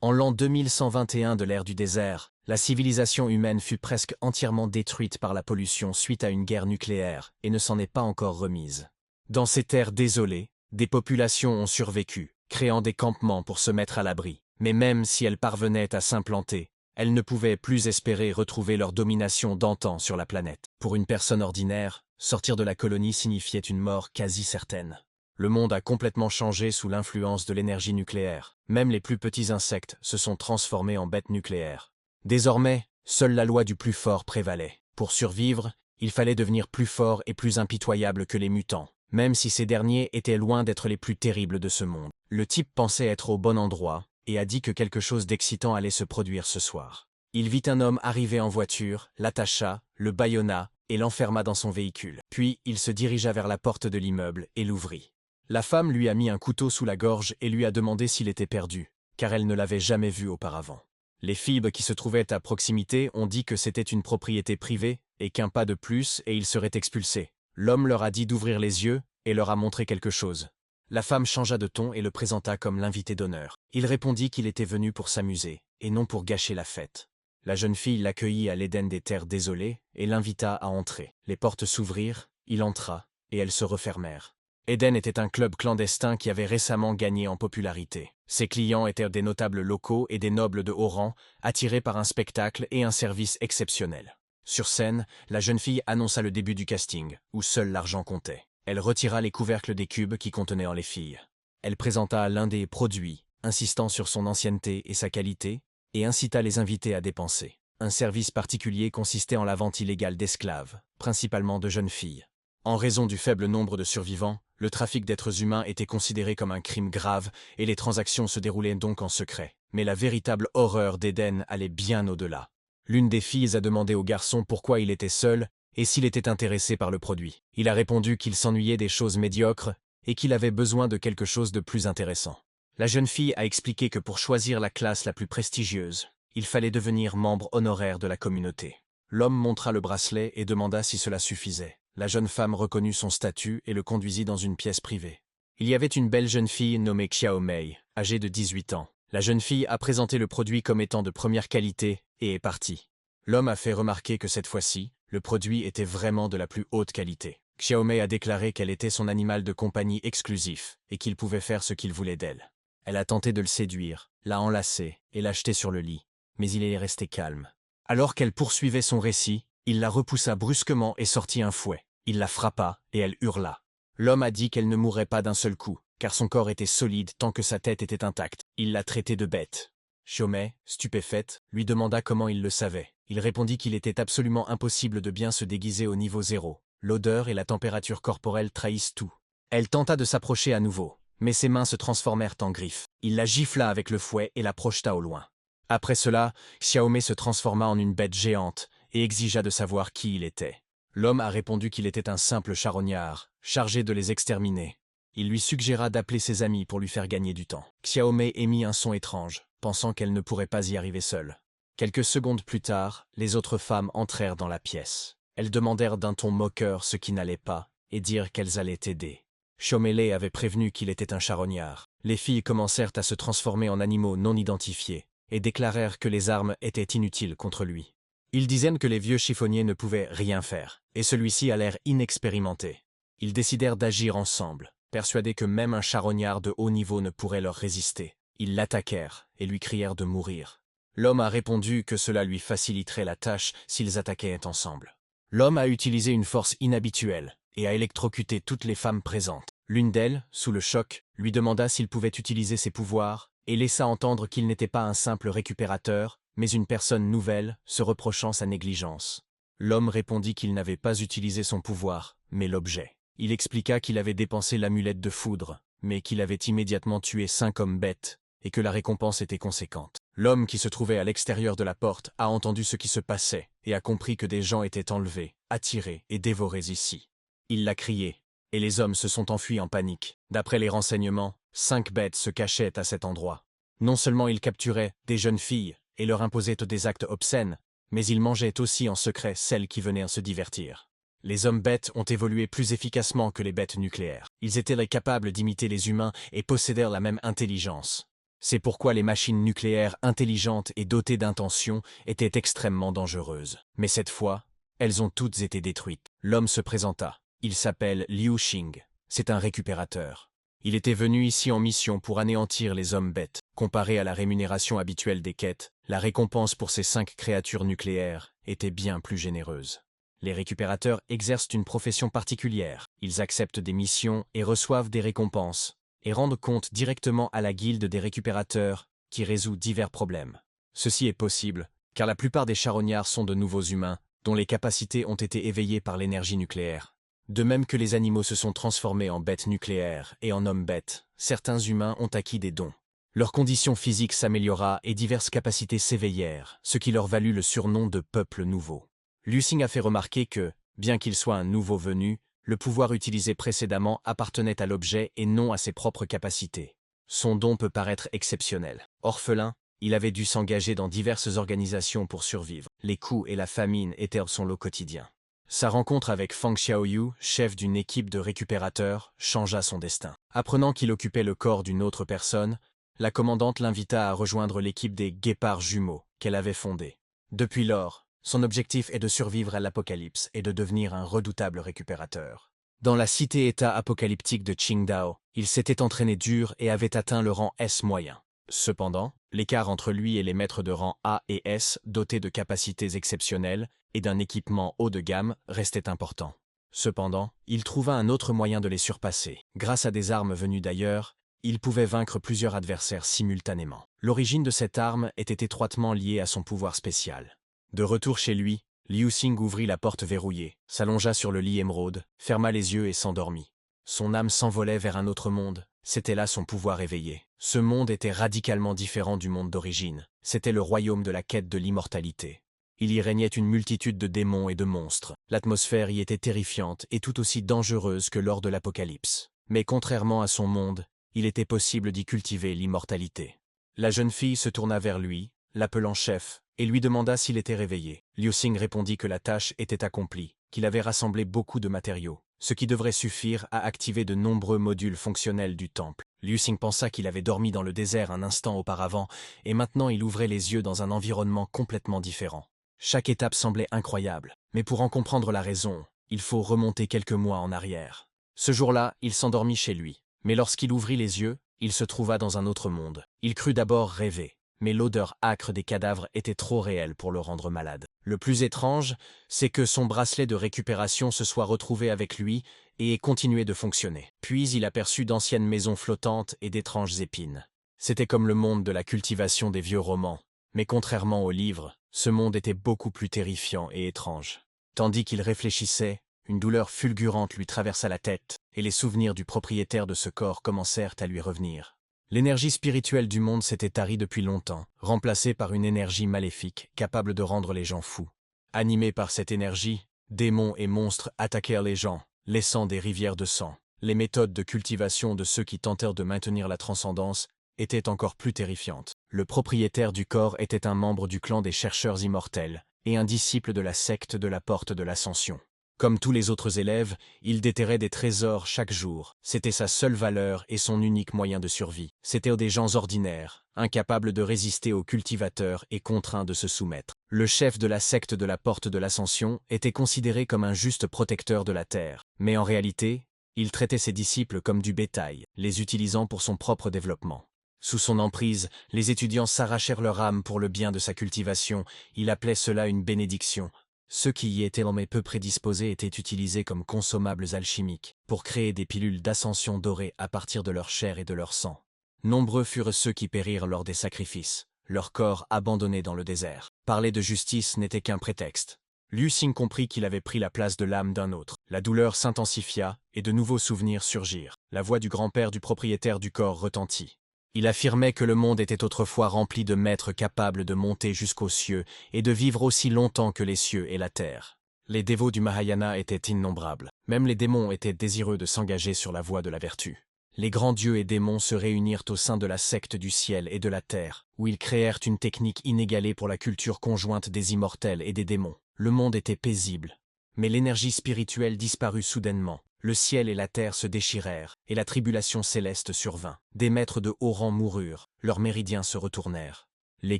En l'an 2121 de l'ère du désert, la civilisation humaine fut presque entièrement détruite par la pollution suite à une guerre nucléaire et ne s'en est pas encore remise. Dans ces terres désolées, des populations ont survécu, créant des campements pour se mettre à l'abri. Mais même si elles parvenaient à s'implanter, elles ne pouvaient plus espérer retrouver leur domination d'antan sur la planète. Pour une personne ordinaire, sortir de la colonie signifiait une mort quasi certaine. Le monde a complètement changé sous l'influence de l'énergie nucléaire. Même les plus petits insectes se sont transformés en bêtes nucléaires. Désormais, seule la loi du plus fort prévalait. Pour survivre, il fallait devenir plus fort et plus impitoyable que les mutants, même si ces derniers étaient loin d'être les plus terribles de ce monde. Le type pensait être au bon endroit et a dit que quelque chose d'excitant allait se produire ce soir. Il vit un homme arriver en voiture, l'attacha, le bâillonna et l'enferma dans son véhicule. Puis il se dirigea vers la porte de l'immeuble et l'ouvrit. La femme lui a mis un couteau sous la gorge et lui a demandé s'il était perdu, car elle ne l'avait jamais vu auparavant. Les filles qui se trouvaient à proximité ont dit que c'était une propriété privée et qu'un pas de plus et il serait expulsé. L'homme leur a dit d'ouvrir les yeux et leur a montré quelque chose. La femme changea de ton et le présenta comme l'invité d'honneur. Il répondit qu'il était venu pour s'amuser et non pour gâcher la fête. La jeune fille l'accueillit à l'Éden des terres désolées et l'invita à entrer. Les portes s'ouvrirent, il entra et elles se refermèrent. Eden était un club clandestin qui avait récemment gagné en popularité. Ses clients étaient des notables locaux et des nobles de haut rang, attirés par un spectacle et un service exceptionnel. Sur scène, la jeune fille annonça le début du casting, où seul l'argent comptait. Elle retira les couvercles des cubes qui contenaient les filles. Elle présenta l'un des produits, insistant sur son ancienneté et sa qualité, et incita les invités à dépenser. Un service particulier consistait en la vente illégale d'esclaves, principalement de jeunes filles. En raison du faible nombre de survivants, le trafic d'êtres humains était considéré comme un crime grave et les transactions se déroulaient donc en secret. Mais la véritable horreur d'Eden allait bien au-delà. L'une des filles a demandé au garçon pourquoi il était seul et s'il était intéressé par le produit. Il a répondu qu'il s'ennuyait des choses médiocres et qu'il avait besoin de quelque chose de plus intéressant. La jeune fille a expliqué que pour choisir la classe la plus prestigieuse, il fallait devenir membre honoraire de la communauté. L'homme montra le bracelet et demanda si cela suffisait. La jeune femme reconnut son statut et le conduisit dans une pièce privée. Il y avait une belle jeune fille nommée Xiaomei, âgée de 18 ans. La jeune fille a présenté le produit comme étant de première qualité et est partie. L'homme a fait remarquer que cette fois-ci, le produit était vraiment de la plus haute qualité. Xiaomei a déclaré qu'elle était son animal de compagnie exclusif et qu'il pouvait faire ce qu'il voulait d'elle. Elle a tenté de le séduire, l'a enlacé et l'a jeté sur le lit, mais il est resté calme. Alors qu'elle poursuivait son récit, il la repoussa brusquement et sortit un fouet. Il la frappa et elle hurla. L'homme a dit qu'elle ne mourrait pas d'un seul coup, car son corps était solide tant que sa tête était intacte. Il l'a traitée de bête. Xiaomei, stupéfaite, lui demanda comment il le savait. Il répondit qu'il était absolument impossible de bien se déguiser au niveau 0. L'odeur et la température corporelle trahissent tout. Elle tenta de s'approcher à nouveau, mais ses mains se transformèrent en griffes. Il la gifla avec le fouet et la projeta au loin. Après cela, Xiaomei se transforma en une bête géante et exigea de savoir qui il était. L'homme a répondu qu'il était un simple charognard, chargé de les exterminer. Il lui suggéra d'appeler ses amis pour lui faire gagner du temps. Xiaomei émit un son étrange, pensant qu'elle ne pourrait pas y arriver seule. Quelques secondes plus tard, les autres femmes entrèrent dans la pièce. Elles demandèrent d'un ton moqueur ce qui n'allait pas et dirent qu'elles allaient aider. Xiaomei avait prévenu qu'il était un charognard. Les filles commencèrent à se transformer en animaux non identifiés et déclarèrent que les armes étaient inutiles contre lui. Ils disaient que les vieux chiffonniers ne pouvaient rien faire, et celui-ci a l'air inexpérimenté. Ils décidèrent d'agir ensemble, persuadés que même un charognard de haut niveau ne pourrait leur résister. Ils l'attaquèrent et lui crièrent de mourir. L'homme a répondu que cela lui faciliterait la tâche s'ils attaquaient ensemble. L'homme a utilisé une force inhabituelle et a électrocuté toutes les femmes présentes. L'une d'elles, sous le choc, lui demanda s'il pouvait utiliser ses pouvoirs et laissa entendre qu'il n'était pas un simple récupérateur, mais une personne nouvelle, se reprochant sa négligence. L'homme répondit qu'il n'avait pas utilisé son pouvoir, mais l'objet. Il expliqua qu'il avait dépensé l'amulette de foudre, mais qu'il avait immédiatement tué 5 hommes bêtes, et que la récompense était conséquente. L'homme qui se trouvait à l'extérieur de la porte a entendu ce qui se passait, et a compris que des gens étaient enlevés, attirés et dévorés ici. Il l'a crié, et les hommes se sont enfuis en panique. D'après les renseignements, 5 bêtes se cachaient à cet endroit. Non seulement ils capturaient des jeunes filles, et leur imposaient des actes obscènes, mais ils mangeaient aussi en secret celles qui venaient à se divertir. Les hommes bêtes ont évolué plus efficacement que les bêtes nucléaires. Ils étaient capables d'imiter les humains et possédèrent la même intelligence. C'est pourquoi les machines nucléaires intelligentes et dotées d'intention étaient extrêmement dangereuses. Mais cette fois, elles ont toutes été détruites. L'homme se présenta. Il s'appelle Liu Xing. C'est un récupérateur. Il était venu ici en mission pour anéantir les hommes bêtes. Comparé à la rémunération habituelle des quêtes, la récompense pour ces 5 créatures nucléaires était bien plus généreuse. Les récupérateurs exercent une profession particulière. Ils acceptent des missions et reçoivent des récompenses, et rendent compte directement à la guilde des récupérateurs, qui résout divers problèmes. Ceci est possible, car la plupart des charognards sont de nouveaux humains, dont les capacités ont été éveillées par l'énergie nucléaire. De même que les animaux se sont transformés en bêtes nucléaires et en hommes bêtes, certains humains ont acquis des dons. Leur condition physique s'améliora et diverses capacités s'éveillèrent, ce qui leur valut le surnom de peuple nouveau. Liu Xing a fait remarquer que, bien qu'il soit un nouveau venu, le pouvoir utilisé précédemment appartenait à l'objet et non à ses propres capacités. Son don peut paraître exceptionnel. Orphelin, il avait dû s'engager dans diverses organisations pour survivre. Les coups et la famine étaient son lot quotidien. Sa rencontre avec Fang Xiaoyu, chef d'une équipe de récupérateurs, changea son destin. Apprenant qu'il occupait le corps d'une autre personne, la commandante l'invita à rejoindre l'équipe des guépards jumeaux qu'elle avait fondée. Depuis lors, son objectif est de survivre à l'apocalypse et de devenir un redoutable récupérateur. Dans la cité-État apocalyptique de Qingdao, il s'était entraîné dur et avait atteint le rang S moyen. Cependant, l'écart entre lui et les maîtres de rang A et S, dotés de capacités exceptionnelles et d'un équipement haut de gamme, restait important. Cependant, il trouva un autre moyen de les surpasser. Grâce à des armes venues d'ailleurs, il pouvait vaincre plusieurs adversaires simultanément. L'origine de cette arme était étroitement liée à son pouvoir spécial. De retour chez lui, Liu Xing ouvrit la porte verrouillée, s'allongea sur le lit émeraude, ferma les yeux et s'endormit. Son âme s'envolait vers un autre monde, c'était là son pouvoir éveillé. Ce monde était radicalement différent du monde d'origine, c'était le royaume de la quête de l'immortalité. Il y régnait une multitude de démons et de monstres, l'atmosphère y était terrifiante et tout aussi dangereuse que lors de l'apocalypse. Mais contrairement à son monde, il était possible d'y cultiver l'immortalité. La jeune fille se tourna vers lui, l'appelant chef, et lui demanda s'il était réveillé. Liu Xing répondit que la tâche était accomplie, qu'il avait rassemblé beaucoup de matériaux, ce qui devrait suffire à activer de nombreux modules fonctionnels du temple. Liu Xing pensa qu'il avait dormi dans le désert un instant auparavant, et maintenant il ouvrait les yeux dans un environnement complètement différent. Chaque étape semblait incroyable, mais pour en comprendre la raison, il faut remonter quelques mois en arrière. Ce jour-là, il s'endormit chez lui, mais lorsqu'il ouvrit les yeux, il se trouva dans un autre monde. Il crut d'abord rêver, mais l'odeur âcre des cadavres était trop réelle pour le rendre malade. Le plus étrange, c'est que son bracelet de récupération se soit retrouvé avec lui et ait continué de fonctionner. Puis il aperçut d'anciennes maisons flottantes et d'étranges épines. C'était comme le monde de la cultivation des vieux romans, mais contrairement aux livres, ce monde était beaucoup plus terrifiant et étrange. Tandis qu'il réfléchissait, une douleur fulgurante lui traversa la tête, et les souvenirs du propriétaire de ce corps commencèrent à lui revenir. L'énergie spirituelle du monde s'était tarie depuis longtemps, remplacée par une énergie maléfique, capable de rendre les gens fous. Animés par cette énergie, démons et monstres attaquèrent les gens, laissant des rivières de sang. Les méthodes de cultivation de ceux qui tentèrent de maintenir la transcendance étaient encore plus terrifiantes. Le propriétaire du corps était un membre du clan des chercheurs immortels, et un disciple de la secte de la Porte de l'Ascension. Comme tous les autres élèves, il déterrait des trésors chaque jour. C'était sa seule valeur et son unique moyen de survie. C'étaient des gens ordinaires, incapables de résister aux cultivateurs et contraints de se soumettre. Le chef de la secte de la Porte de l'Ascension était considéré comme un juste protecteur de la terre. Mais en réalité, il traitait ses disciples comme du bétail, les utilisant pour son propre développement. Sous son emprise, les étudiants s'arrachèrent leur âme pour le bien de sa cultivation. Il appelait cela une bénédiction. Ceux qui y étaient mais peu prédisposés étaient utilisés comme consommables alchimiques pour créer des pilules d'ascension dorées à partir de leur chair et de leur sang. Nombreux furent ceux qui périrent lors des sacrifices, leurs corps abandonnés dans le désert. Parler de justice n'était qu'un prétexte. Liu Xing comprit qu'il avait pris la place de l'âme d'un autre. La douleur s'intensifia et de nouveaux souvenirs surgirent. La voix du grand-père du propriétaire du corps retentit. Il affirmait que le monde était autrefois rempli de maîtres capables de monter jusqu'aux cieux et de vivre aussi longtemps que les cieux et la terre. Les dévots du Mahayana étaient innombrables. Même les démons étaient désireux de s'engager sur la voie de la vertu. Les grands dieux et démons se réunirent au sein de la secte du ciel et de la terre, où ils créèrent une technique inégalée pour la culture conjointe des immortels et des démons. Le monde était paisible. Mais l'énergie spirituelle disparut soudainement. le ciel et la terre se déchirèrent, et la tribulation céleste survint. Des maîtres de haut rang moururent, leurs méridiens se retournèrent. Les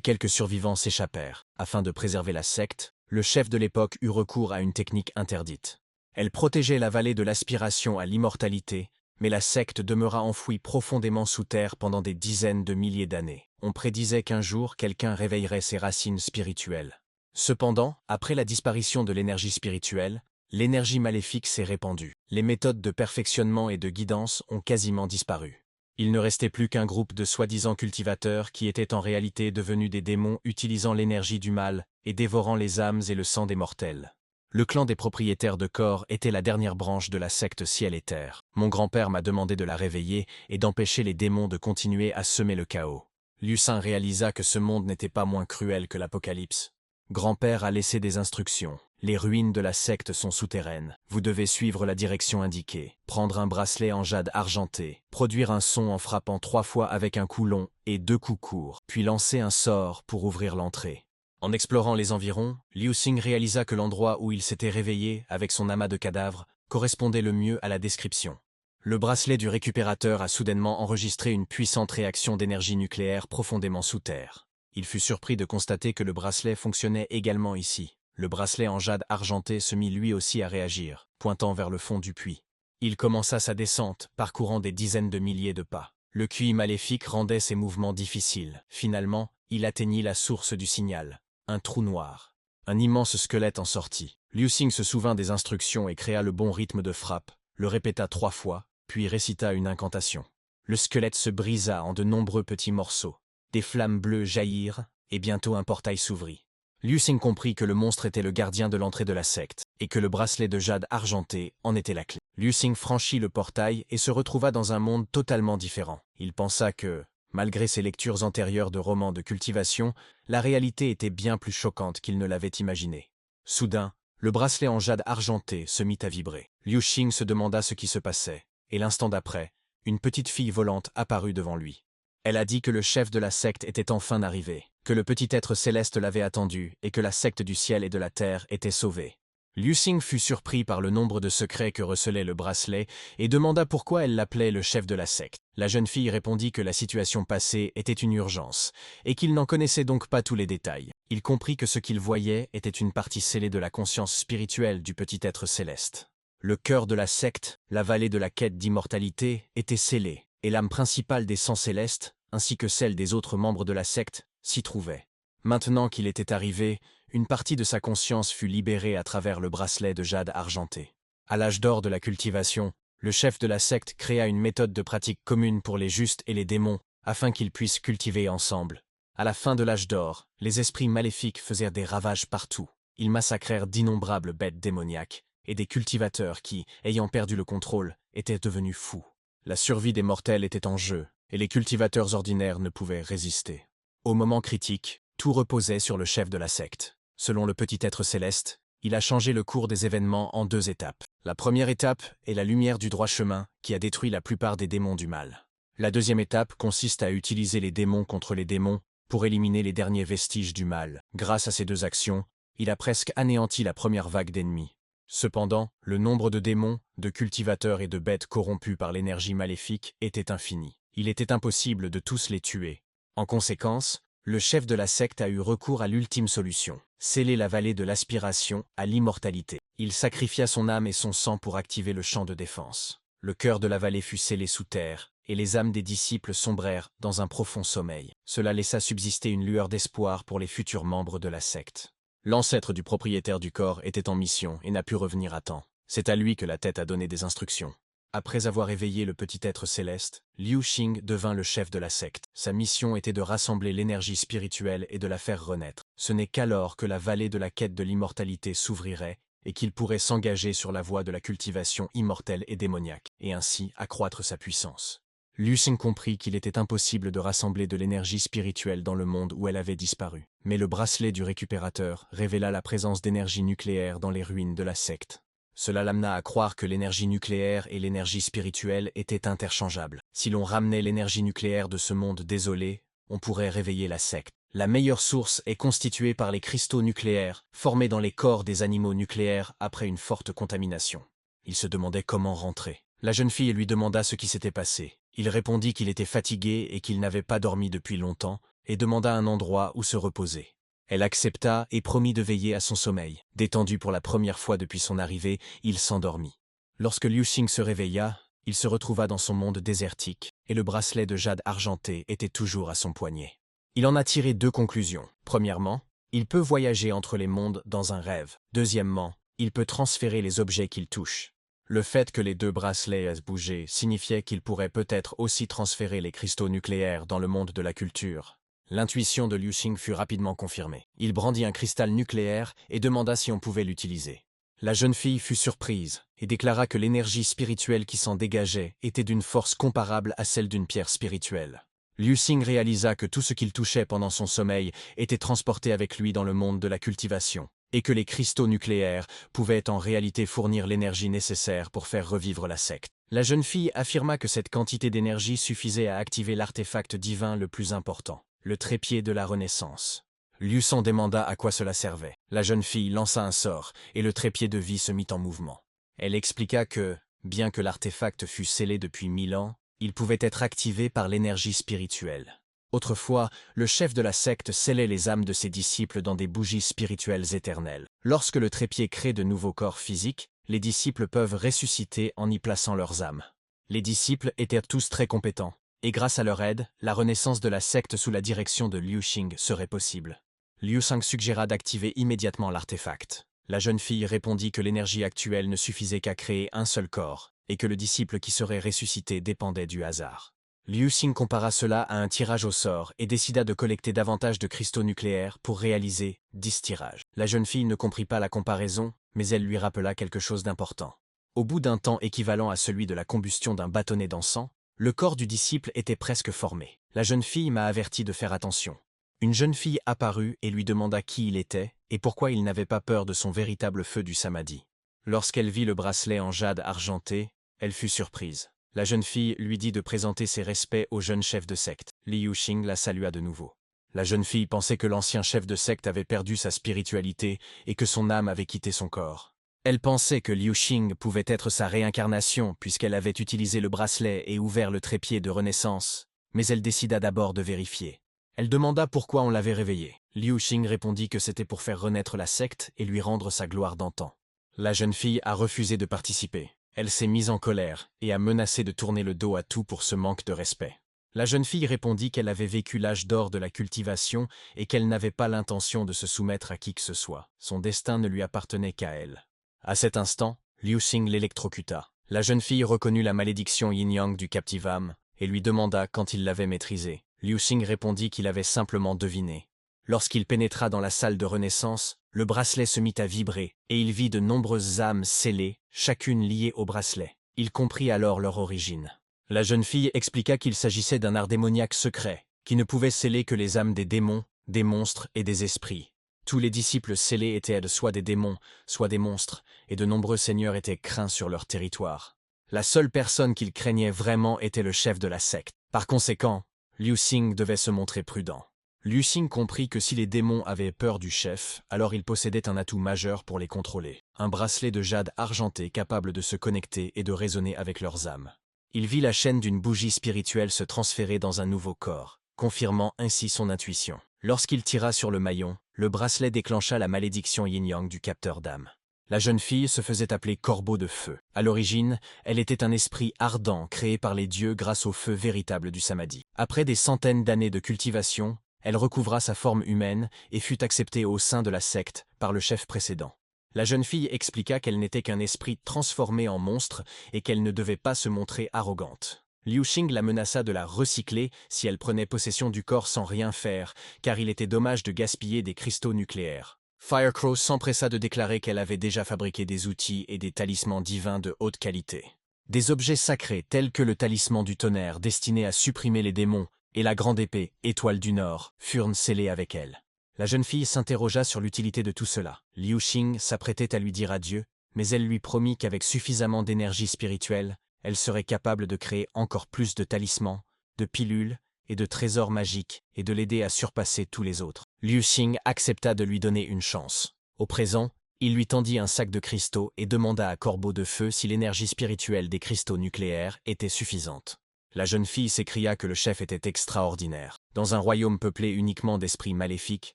quelques survivants s'échappèrent. Afin de préserver la secte, le chef de l'époque eut recours à une technique interdite. Elle protégeait la vallée de l'aspiration à l'immortalité, mais la secte demeura enfouie profondément sous terre pendant des dizaines de milliers d'années. On prédisait qu'un jour quelqu'un réveillerait ses racines spirituelles. Cependant, après la disparition de l'énergie spirituelle, l'énergie maléfique s'est répandue. Les méthodes de perfectionnement et de guidance ont quasiment disparu. Il ne restait plus qu'un groupe de soi-disant cultivateurs qui étaient en réalité devenus des démons utilisant l'énergie du mal et dévorant les âmes et le sang des mortels. Le clan des propriétaires de corps était la dernière branche de la secte Ciel et Terre. Mon grand-père m'a demandé de la réveiller et d'empêcher les démons de continuer à semer le chaos. Liu Xing réalisa que ce monde n'était pas moins cruel que l'Apocalypse. Grand-père a laissé des instructions. Les ruines de la secte sont souterraines. Vous devez suivre la direction indiquée. Prendre un bracelet en jade argenté. Produire un son en frappant 3 fois avec un coup long et 2 coups courts. Puis lancer un sort pour ouvrir l'entrée. En explorant les environs, Liu Xing réalisa que l'endroit où il s'était réveillé, avec son amas de cadavres, correspondait le mieux à la description. Le bracelet du récupérateur a soudainement enregistré une puissante réaction d'énergie nucléaire profondément sous terre. Il fut surpris de constater que le bracelet fonctionnait également ici. Le bracelet en jade argenté se mit lui aussi à réagir, pointant vers le fond du puits. Il commença sa descente, parcourant des dizaines de milliers de pas. Le QI maléfique rendait ses mouvements difficiles. Finalement, il atteignit la source du signal. Un trou noir. Un immense squelette en sortit. Liu Xing se souvint des instructions et créa le bon rythme de frappe, le répéta 3 fois, puis récita une incantation. Le squelette se brisa en de nombreux petits morceaux. Des flammes bleues jaillirent, et bientôt un portail s'ouvrit. Liu Xing comprit que le monstre était le gardien de l'entrée de la secte, et que le bracelet de jade argenté en était la clé. Liu Xing franchit le portail et se retrouva dans un monde totalement différent. Il pensa que, malgré ses lectures antérieures de romans de cultivation, la réalité était bien plus choquante qu'il ne l'avait imaginé. Soudain, le bracelet en jade argenté se mit à vibrer. Liu Xing se demanda ce qui se passait, et l'instant d'après, une petite fille volante apparut devant lui. Elle a dit que le chef de la secte était enfin arrivé, que le petit être céleste l'avait attendu et que la secte du ciel et de la terre était sauvée. Liu Xing fut surpris par le nombre de secrets que recelait le bracelet et demanda pourquoi elle l'appelait le chef de la secte. La jeune fille répondit que la situation passée était une urgence et qu'il n'en connaissait donc pas tous les détails. Il comprit que ce qu'il voyait était une partie scellée de la conscience spirituelle du petit être céleste. Le cœur de la secte, la vallée de la quête d'immortalité, était scellé, et l'âme principale des sangs célestes, ainsi que celle des autres membres de la secte, s'y trouvait. Maintenant qu'il était arrivé, une partie de sa conscience fut libérée à travers le bracelet de jade argenté. À l'âge d'or de la cultivation, le chef de la secte créa une méthode de pratique commune pour les justes et les démons, afin qu'ils puissent cultiver ensemble. À la fin de l'âge d'or, les esprits maléfiques faisèrent des ravages partout. Ils massacrèrent d'innombrables bêtes démoniaques, et des cultivateurs qui, ayant perdu le contrôle, étaient devenus fous. La survie des mortels était en jeu, et les cultivateurs ordinaires ne pouvaient résister. Au moment critique, tout reposait sur le chef de la secte. Selon le petit être céleste, il a changé le cours des événements en 2 étapes. La première étape est la lumière du droit chemin qui a détruit la plupart des démons du mal. La deuxième étape consiste à utiliser les démons contre les démons pour éliminer les derniers vestiges du mal. Grâce à ces 2 actions, il a presque anéanti la première vague d'ennemis. Cependant, le nombre de démons, de cultivateurs et de bêtes corrompus par l'énergie maléfique était infini. Il était impossible de tous les tuer. En conséquence, le chef de la secte a eu recours à l'ultime solution, sceller la vallée de l'aspiration à l'immortalité. Il sacrifia son âme et son sang pour activer le champ de défense. Le cœur de la vallée fut scellé sous terre, et les âmes des disciples sombrèrent dans un profond sommeil. Cela laissa subsister une lueur d'espoir pour les futurs membres de la secte. L'ancêtre du propriétaire du corps était en mission et n'a pu revenir à temps. C'est à lui que la tête a donné des instructions. Après avoir éveillé le petit être céleste, Liu Xing devint le chef de la secte. Sa mission était de rassembler l'énergie spirituelle et de la faire renaître. Ce n'est qu'alors que la vallée de la quête de l'immortalité s'ouvrirait et qu'il pourrait s'engager sur la voie de la cultivation immortelle et démoniaque, et ainsi accroître sa puissance. Liu Xing comprit qu'il était impossible de rassembler de l'énergie spirituelle dans le monde où elle avait disparu. Mais le bracelet du récupérateur révéla la présence d'énergie nucléaire dans les ruines de la secte. Cela l'amena à croire que l'énergie nucléaire et l'énergie spirituelle étaient interchangeables. Si l'on ramenait l'énergie nucléaire de ce monde désolé, on pourrait réveiller la secte. La meilleure source est constituée par les cristaux nucléaires, formés dans les corps des animaux nucléaires après une forte contamination. Il se demandait comment rentrer. La jeune fille lui demanda ce qui s'était passé. Il répondit qu'il était fatigué et qu'il n'avait pas dormi depuis longtemps, et demanda un endroit où se reposer. Elle accepta et promit de veiller à son sommeil. Détendu pour la première fois depuis son arrivée, il s'endormit. Lorsque Liu Xing se réveilla, il se retrouva dans son monde désertique, et le bracelet de jade argenté était toujours à son poignet. Il en a tiré 2 conclusions. Premièrement, il peut voyager entre les mondes dans un rêve. Deuxièmement, il peut transférer les objets qu'il touche. Le fait que les 2 bracelets aient bougé signifiait qu'il pourrait peut-être aussi transférer les cristaux nucléaires dans le monde de la culture. L'intuition de Liu Xing fut rapidement confirmée. Il brandit un cristal nucléaire et demanda si on pouvait l'utiliser. La jeune fille fut surprise et déclara que l'énergie spirituelle qui s'en dégageait était d'une force comparable à celle d'une pierre spirituelle. Liu Xing réalisa que tout ce qu'il touchait pendant son sommeil était transporté avec lui dans le monde de la cultivation, et que les cristaux nucléaires pouvaient en réalité fournir l'énergie nécessaire pour faire revivre la secte. La jeune fille affirma que cette quantité d'énergie suffisait à activer l'artefact divin le plus important, le trépied de la Renaissance. Liu Xing demanda à quoi cela servait. La jeune fille lança un sort, et le trépied de vie se mit en mouvement. Elle expliqua que, bien que l'artefact fût scellé depuis 1000 ans, il pouvait être activé par l'énergie spirituelle. Autrefois, le chef de la secte scellait les âmes de ses disciples dans des bougies spirituelles éternelles. Lorsque le trépied crée de nouveaux corps physiques, les disciples peuvent ressusciter en y plaçant leurs âmes. Les disciples étaient tous très compétents, et grâce à leur aide, la renaissance de la secte sous la direction de Liu Xing serait possible. Liu Xing suggéra d'activer immédiatement l'artefact. La jeune fille répondit que l'énergie actuelle ne suffisait qu'à créer un seul corps, et que le disciple qui serait ressuscité dépendait du hasard. Liu Xing compara cela à un tirage au sort et décida de collecter davantage de cristaux nucléaires pour réaliser 10 tirages. La jeune fille ne comprit pas la comparaison, mais elle lui rappela quelque chose d'important. Au bout d'un temps équivalent à celui de la combustion d'un bâtonnet d'encens, le corps du disciple était presque formé. La jeune fille m'a averti de faire attention. Une jeune fille apparut et lui demanda qui il était et pourquoi il n'avait pas peur de son véritable feu du samadhi. Lorsqu'elle vit le bracelet en jade argenté, elle fut surprise. La jeune fille lui dit de présenter ses respects au jeune chef de secte. Liu Xing la salua de nouveau. La jeune fille pensait que l'ancien chef de secte avait perdu sa spiritualité et que son âme avait quitté son corps. Elle pensait que Liu Xing pouvait être sa réincarnation puisqu'elle avait utilisé le bracelet et ouvert le trépied de renaissance, mais elle décida d'abord de vérifier. Elle demanda pourquoi on l'avait réveillé. Liu Xing répondit que c'était pour faire renaître la secte et lui rendre sa gloire d'antan. La jeune fille a refusé de participer. Elle s'est mise en colère et a menacé de tourner le dos à tout pour ce manque de respect. La jeune fille répondit qu'elle avait vécu l'âge d'or de la cultivation et qu'elle n'avait pas l'intention de se soumettre à qui que ce soit. Son destin ne lui appartenait qu'à elle. À cet instant, Liu Xing l'électrocuta. La jeune fille reconnut la malédiction yin-yang du captive âme et lui demanda quand il l'avait maîtrisée. Liu Xing répondit qu'il avait simplement deviné. Lorsqu'il pénétra dans la salle de renaissance, le bracelet se mit à vibrer, et il vit de nombreuses âmes scellées, chacune liée au bracelet. Il comprit alors leur origine. La jeune fille expliqua qu'il s'agissait d'un art démoniaque secret, qui ne pouvait sceller que les âmes des démons, des monstres et des esprits. Tous les disciples scellés étaient soit des démons, soit des monstres, et de nombreux seigneurs étaient craints sur leur territoire. La seule personne qu'ils craignaient vraiment était le chef de la secte. Par conséquent, Liu Xing devait se montrer prudent. Liu Xing comprit que si les démons avaient peur du chef, alors il possédait un atout majeur pour les contrôler. Un bracelet de jade argenté capable de se connecter et de raisonner avec leurs âmes. Il vit la chaîne d'une bougie spirituelle se transférer dans un nouveau corps, confirmant ainsi son intuition. Lorsqu'il tira sur le maillon, le bracelet déclencha la malédiction yin-yang du capteur d'âme. La jeune fille se faisait appeler Corbeau de Feu. À l'origine, elle était un esprit ardent créé par les dieux grâce au feu véritable du samadhi. Après des centaines d'années de cultivation, elle recouvra sa forme humaine et fut acceptée au sein de la secte par le chef précédent. La jeune fille expliqua qu'elle n'était qu'un esprit transformé en monstre et qu'elle ne devait pas se montrer arrogante. Liu Xing la menaça de la recycler si elle prenait possession du corps sans rien faire, car il était dommage de gaspiller des cristaux nucléaires. Firecrow s'empressa de déclarer qu'elle avait déjà fabriqué des outils et des talismans divins de haute qualité. Des objets sacrés tels que le talisman du tonnerre destiné à supprimer les démons et la grande épée, Étoile du Nord, furent scellés avec elle. La jeune fille s'interrogea sur l'utilité de tout cela. Liu Xing s'apprêtait à lui dire adieu, mais elle lui promit qu'avec suffisamment d'énergie spirituelle, elle serait capable de créer encore plus de talismans, de pilules et de trésors magiques et de l'aider à surpasser tous les autres. Liu Xing accepta de lui donner une chance. Au présent, Il lui tendit un sac de cristaux et demanda à Corbeau de Feu si l'énergie spirituelle des cristaux nucléaires était suffisante. La jeune fille s'écria que le chef était extraordinaire. Dans un royaume peuplé uniquement d'esprits maléfiques,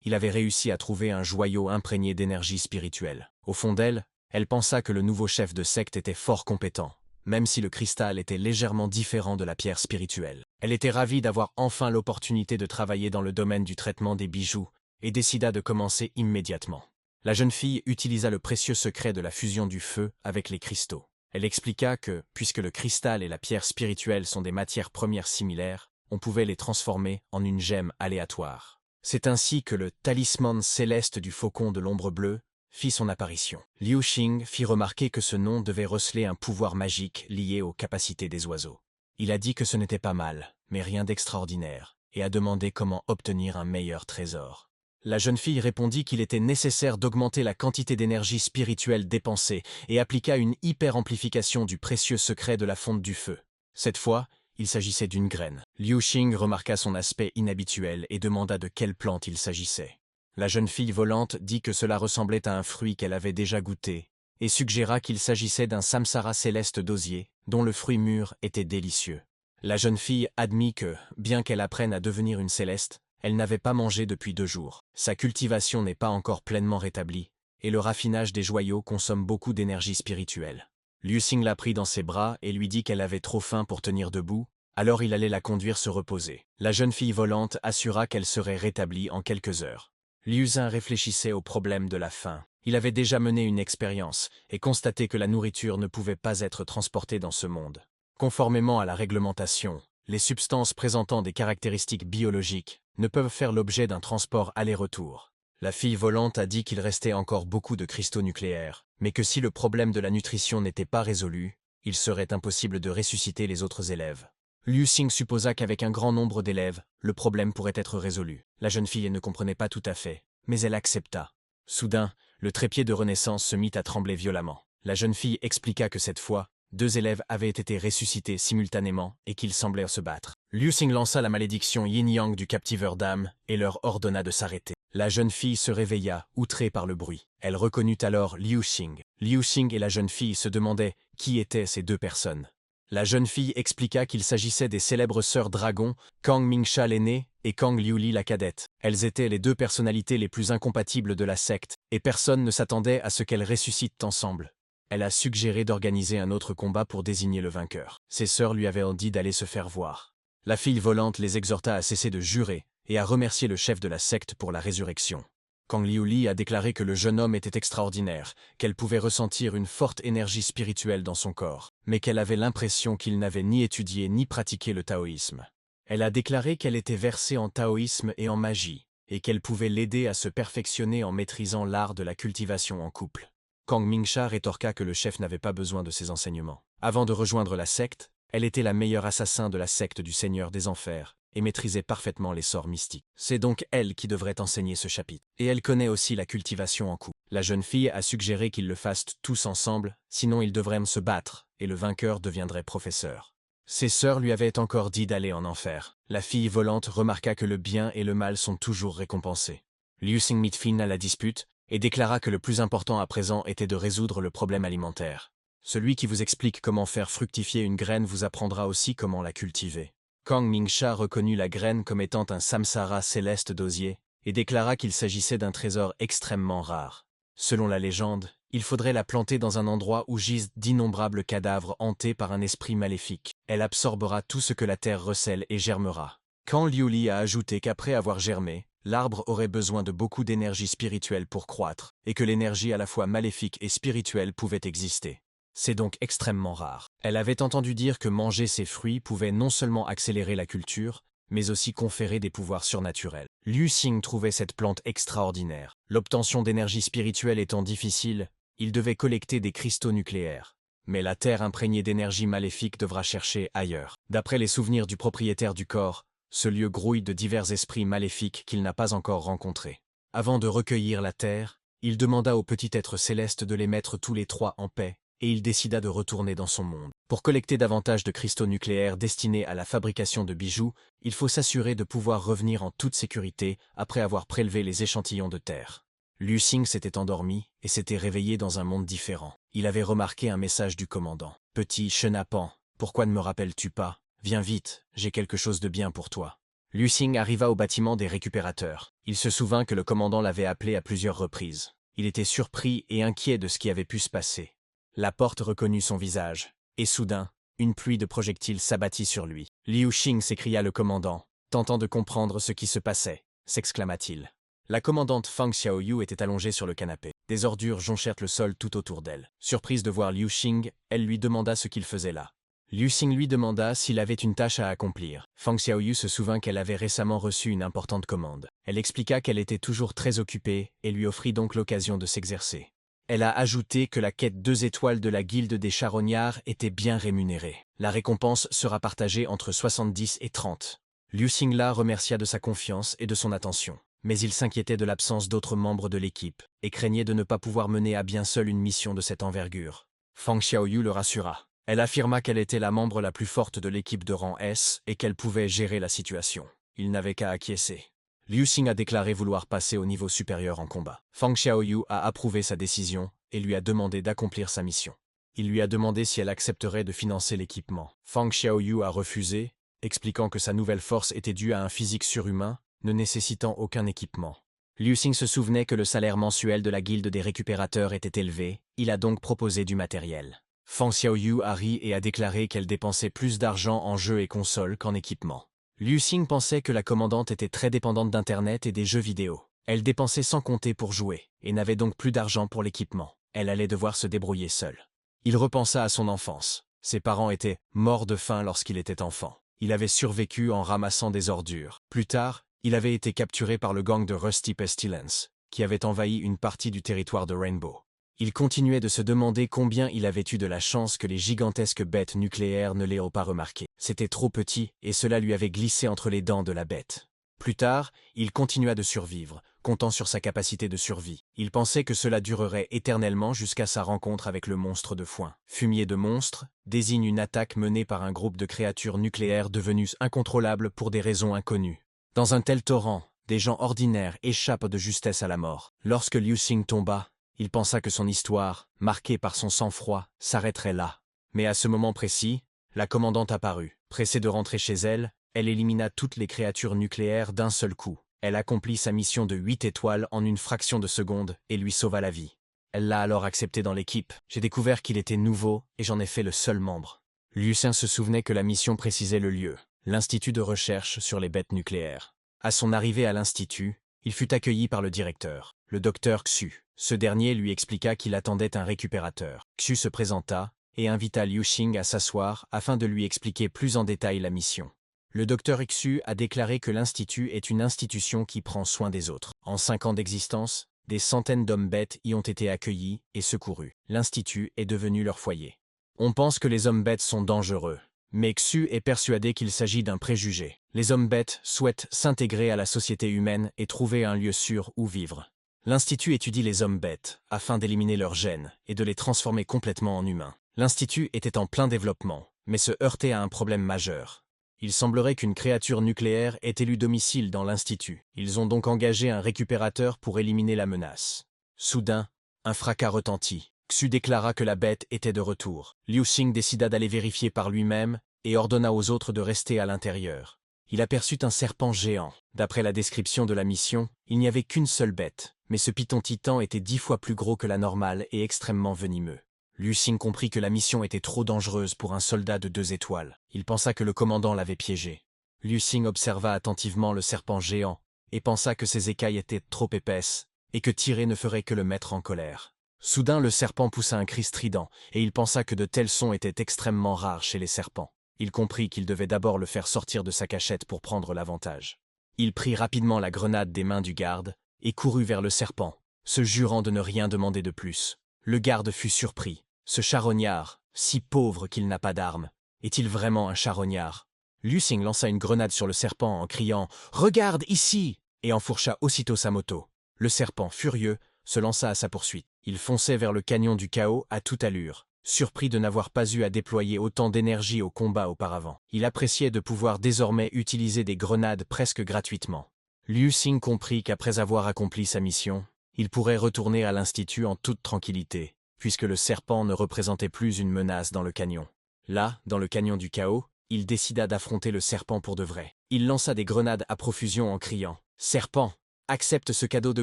il avait réussi à trouver un joyau imprégné d'énergie spirituelle. Au fond d'elle, elle pensa que le nouveau chef de secte était fort compétent, même si le cristal était légèrement différent de la pierre spirituelle. Elle était ravie d'avoir enfin l'opportunité de travailler dans le domaine du traitement des bijoux et décida de commencer immédiatement. La jeune fille utilisa le précieux secret de la fusion du feu avec les cristaux. Elle expliqua que, puisque le cristal et la pierre spirituelle sont des matières premières similaires, on pouvait les transformer en une gemme aléatoire. C'est ainsi que le talisman céleste du faucon de l'ombre bleue fit son apparition. Liu Xing fit remarquer que ce nom devait receler un pouvoir magique lié aux capacités des oiseaux. Il a dit que ce n'était pas mal, mais rien d'extraordinaire, et a demandé comment obtenir un meilleur trésor. La jeune fille répondit qu'il était nécessaire d'augmenter la quantité d'énergie spirituelle dépensée et appliqua une hyper-amplification du précieux secret de la fonte du feu. Cette fois, il s'agissait d'une graine. Liu Xing remarqua son aspect inhabituel et demanda de quelle plante il s'agissait. La jeune fille volante dit que cela ressemblait à un fruit qu'elle avait déjà goûté et suggéra qu'il s'agissait d'un samsara céleste d'osier, dont le fruit mûr était délicieux. La jeune fille admit que, bien qu'elle apprenne à devenir une céleste, elle n'avait pas mangé depuis 2 jours. Sa cultivation n'est pas encore pleinement rétablie, et le raffinage des joyaux consomme beaucoup d'énergie spirituelle. Liu Xing la prit dans ses bras et lui dit qu'elle avait trop faim pour tenir debout, alors il allait la conduire se reposer. La jeune fille volante assura qu'elle serait rétablie en quelques heures. Liu Xing réfléchissait au problème de la faim. Il avait déjà mené une expérience et constaté que la nourriture ne pouvait pas être transportée dans ce monde. Conformément à la réglementation, les substances présentant des caractéristiques biologiques ne peuvent faire l'objet d'un transport aller-retour. La fille volante a dit qu'il restait encore beaucoup de cristaux nucléaires, mais que si le problème de la nutrition n'était pas résolu, il serait impossible de ressusciter les autres élèves. Liu Xing supposa qu'avec un grand nombre d'élèves, le problème pourrait être résolu. La jeune fille ne comprenait pas tout à fait, mais elle accepta. Soudain, le trépied de renaissance se mit à trembler violemment. La jeune fille expliqua que cette fois, 2 élèves avaient été ressuscités simultanément et qu'ils semblaient se battre. Liu Xing lança la malédiction yin-yang du captiveur d'âme et leur ordonna de s'arrêter. La jeune fille se réveilla, outrée par le bruit. Elle reconnut alors Liu Xing. Liu Xing et la jeune fille se demandaient qui étaient ces 2 personnes. La jeune fille expliqua qu'il s'agissait des célèbres sœurs dragons, Kang Mingxia l'aînée et Kang Liuli la cadette. Elles étaient les 2 personnalités les plus incompatibles de la secte, et personne ne s'attendait à ce qu'elles ressuscitent ensemble. Elle a suggéré d'organiser un autre combat pour désigner le vainqueur. Ses sœurs lui avaient dit d'aller se faire voir. La fille volante les exhorta à cesser de jurer et à remercier le chef de la secte pour la résurrection. Kang Liuli a déclaré que le jeune homme était extraordinaire, qu'elle pouvait ressentir une forte énergie spirituelle dans son corps, mais qu'elle avait l'impression qu'il n'avait ni étudié ni pratiqué le taoïsme. Elle a déclaré qu'elle était versée en taoïsme et en magie, et qu'elle pouvait l'aider à se perfectionner en maîtrisant l'art de la cultivation en couple. Kang Mingxia rétorqua que le chef n'avait pas besoin de ses enseignements. Avant de rejoindre la secte, elle était la meilleure assassin de la secte du Seigneur des Enfers et maîtrisait parfaitement les sorts mystiques. C'est donc elle qui devrait enseigner ce chapitre. Et elle connaît aussi la cultivation en couple. La jeune fille a suggéré qu'ils le fassent tous ensemble, sinon ils devraient se battre, et le vainqueur deviendrait professeur. Ses sœurs lui avaient encore dit d'aller en enfer. La fille volante remarqua que le bien et le mal sont toujours récompensés. Liu Xing mit fin à la dispute, et déclara que le plus important à présent était de résoudre le problème alimentaire. Celui qui vous explique comment faire fructifier une graine vous apprendra aussi comment la cultiver. Kang Mingxia reconnut la graine comme étant un samsara céleste d'osier et déclara qu'il s'agissait d'un trésor extrêmement rare. Selon la légende, il faudrait la planter dans un endroit où gisent d'innombrables cadavres hantés par un esprit maléfique. Elle absorbera tout ce que la terre recèle et germera. Kang Liuli a ajouté qu'après avoir germé, l'arbre aurait besoin de beaucoup d'énergie spirituelle pour croître, et que l'énergie à la fois maléfique et spirituelle pouvait exister. C'est donc extrêmement rare. Elle avait entendu dire que manger ces fruits pouvait non seulement accélérer la culture, mais aussi conférer des pouvoirs surnaturels. Liu Xing trouvait cette plante extraordinaire. L'obtention d'énergie spirituelle étant difficile, il devait collecter des cristaux nucléaires. Mais la terre imprégnée d'énergie maléfique devra chercher ailleurs. D'après les souvenirs du propriétaire du corps, ce lieu grouille de divers esprits maléfiques qu'il n'a pas encore rencontrés. Avant de recueillir la terre, il demanda au petit être céleste de les mettre tous les 3 en paix, et il décida de retourner dans son monde. Pour collecter davantage de cristaux nucléaires destinés à la fabrication de bijoux, il faut s'assurer de pouvoir revenir en toute sécurité après avoir prélevé les échantillons de terre. Liu Xing s'était endormi et s'était réveillé dans un monde différent. Il avait remarqué un message du commandant. « Petit chenapan, pourquoi ne me rappelles-tu pas? Viens vite, j'ai quelque chose de bien pour toi. » Liu Xing arriva au bâtiment des récupérateurs. Il se souvint que le commandant l'avait appelé à plusieurs reprises. Il était surpris et inquiet de ce qui avait pu se passer. La porte reconnut son visage, et soudain, une pluie de projectiles s'abattit sur lui. « Liu Xing » s'écria le commandant, tentant de comprendre ce qui se passait, s'exclama-t-il. La commandante Fang Xiaoyu était allongée sur le canapé. Des ordures jonchèrent le sol tout autour d'elle. Surprise de voir Liu Xing, elle lui demanda ce qu'il faisait là. Liu Xing lui demanda s'il avait une tâche à accomplir. Fang Xiaoyu se souvint qu'elle avait récemment reçu une importante commande. Elle expliqua qu'elle était toujours très occupée et lui offrit donc l'occasion de s'exercer. Elle a ajouté que la quête 2 étoiles de la guilde des charognards était bien rémunérée. La récompense sera partagée entre 70 et 30. Liu Xingla remercia de sa confiance et de son attention. Mais il s'inquiétait de l'absence d'autres membres de l'équipe et craignait de ne pas pouvoir mener à bien seul une mission de cette envergure. Fang Xiaoyu le rassura. Elle affirma qu'elle était la membre la plus forte de l'équipe de rang S et qu'elle pouvait gérer la situation. Il n'avait qu'à acquiescer. Liu Xing a déclaré vouloir passer au niveau supérieur en combat. Fang Xiaoyu a approuvé sa décision et lui a demandé d'accomplir sa mission. Il lui a demandé si elle accepterait de financer l'équipement. Fang Xiaoyu a refusé, expliquant que sa nouvelle force était due à un physique surhumain, ne nécessitant aucun équipement. Liu Xing se souvenait que le salaire mensuel de la guilde des récupérateurs était élevé, il a donc proposé du matériel. Fang Xiaoyu a ri et a déclaré qu'elle dépensait plus d'argent en jeux et consoles qu'en équipement. Liu Xing pensait que la commandante était très dépendante d'Internet et des jeux vidéo. Elle dépensait sans compter pour jouer, et n'avait donc plus d'argent pour l'équipement. Elle allait devoir se débrouiller seule. Il repensa à son enfance. Ses parents étaient morts de faim lorsqu'il était enfant. Il avait survécu en ramassant des ordures. Plus tard, il avait été capturé par le gang de Rusty Pestilence, qui avait envahi une partie du territoire de Rainbow. Il continuait de se demander combien il avait eu de la chance que les gigantesques bêtes nucléaires ne l'aient pas remarqué. C'était trop petit et cela lui avait glissé entre les dents de la bête. Plus tard, il continua de survivre, comptant sur sa capacité de survie. Il pensait que cela durerait éternellement jusqu'à sa rencontre avec le monstre de foin. Fumier de monstre désigne une attaque menée par un groupe de créatures nucléaires devenues incontrôlables pour des raisons inconnues. Dans un tel torrent, des gens ordinaires échappent de justesse à la mort. Lorsque Liu Xing tomba, il pensa que son histoire, marquée par son sang-froid, s'arrêterait là. Mais à ce moment précis, la commandante apparut. Pressée de rentrer chez elle, elle élimina toutes les créatures nucléaires d'un seul coup. Elle accomplit sa mission de 8 étoiles en une fraction de seconde et lui sauva la vie. Elle l'a alors accepté dans l'équipe. J'ai découvert qu'il était nouveau et j'en ai fait le seul membre. Liu Xing se souvenait que la mission précisait le lieu, l'Institut de recherche sur les bêtes nucléaires. À son arrivée à l'Institut, il fut accueilli par le directeur, le docteur Xu. Ce dernier lui expliqua qu'il attendait un récupérateur. Xu se présenta et invita Liu Xing à s'asseoir afin de lui expliquer plus en détail la mission. Le docteur Xu a déclaré que l'Institut est une institution qui prend soin des autres. En 5 ans d'existence, des centaines d'hommes bêtes y ont été accueillis et secourus. L'Institut est devenu leur foyer. On pense que les hommes bêtes sont dangereux, mais Xu est persuadé qu'il s'agit d'un préjugé. Les hommes bêtes souhaitent s'intégrer à la société humaine et trouver un lieu sûr où vivre. L'Institut étudie les hommes bêtes afin d'éliminer leurs gènes et de les transformer complètement en humains. L'Institut était en plein développement, mais se heurtait à un problème majeur. Il semblerait qu'une créature nucléaire ait élu domicile dans l'Institut. Ils ont donc engagé un récupérateur pour éliminer la menace. Soudain, un fracas retentit. Xu déclara que la bête était de retour. Liu Xing décida d'aller vérifier par lui-même et ordonna aux autres de rester à l'intérieur. Il aperçut un serpent géant. D'après la description de la mission, il n'y avait qu'une seule bête, mais ce python titan était 10 fois plus gros que la normale et extrêmement venimeux. Liu Xing comprit que la mission était trop dangereuse pour un soldat de 2 étoiles. Il pensa que le commandant l'avait piégé. Liu Xing observa attentivement le serpent géant et pensa que ses écailles étaient trop épaisses et que tirer ne ferait que le mettre en colère. Soudain, le serpent poussa un cri strident et il pensa que de tels sons étaient extrêmement rares chez les serpents. Il comprit qu'il devait d'abord le faire sortir de sa cachette pour prendre l'avantage. Il prit rapidement la grenade des mains du garde et courut vers le serpent, se jurant de ne rien demander de plus. Le garde fut surpris. Ce charognard, si pauvre qu'il n'a pas d'armes, est-il vraiment un charognard? Liu Xing lança une grenade sur le serpent en criant « Regarde ici !» et enfourcha aussitôt sa moto. Le serpent, furieux, se lança à sa poursuite. Il fonçait vers le canyon du chaos à toute allure, surpris de n'avoir pas eu à déployer autant d'énergie au combat auparavant. Il appréciait de pouvoir désormais utiliser des grenades presque gratuitement. Liu Xing comprit qu'après avoir accompli sa mission, Il pourrait retourner à l'institut en toute tranquillité, puisque le serpent ne représentait plus une menace dans le canyon. Là, dans le canyon du chaos, il décida d'affronter le serpent pour de vrai. Il lança des grenades à profusion en criant « Serpent, accepte ce cadeau de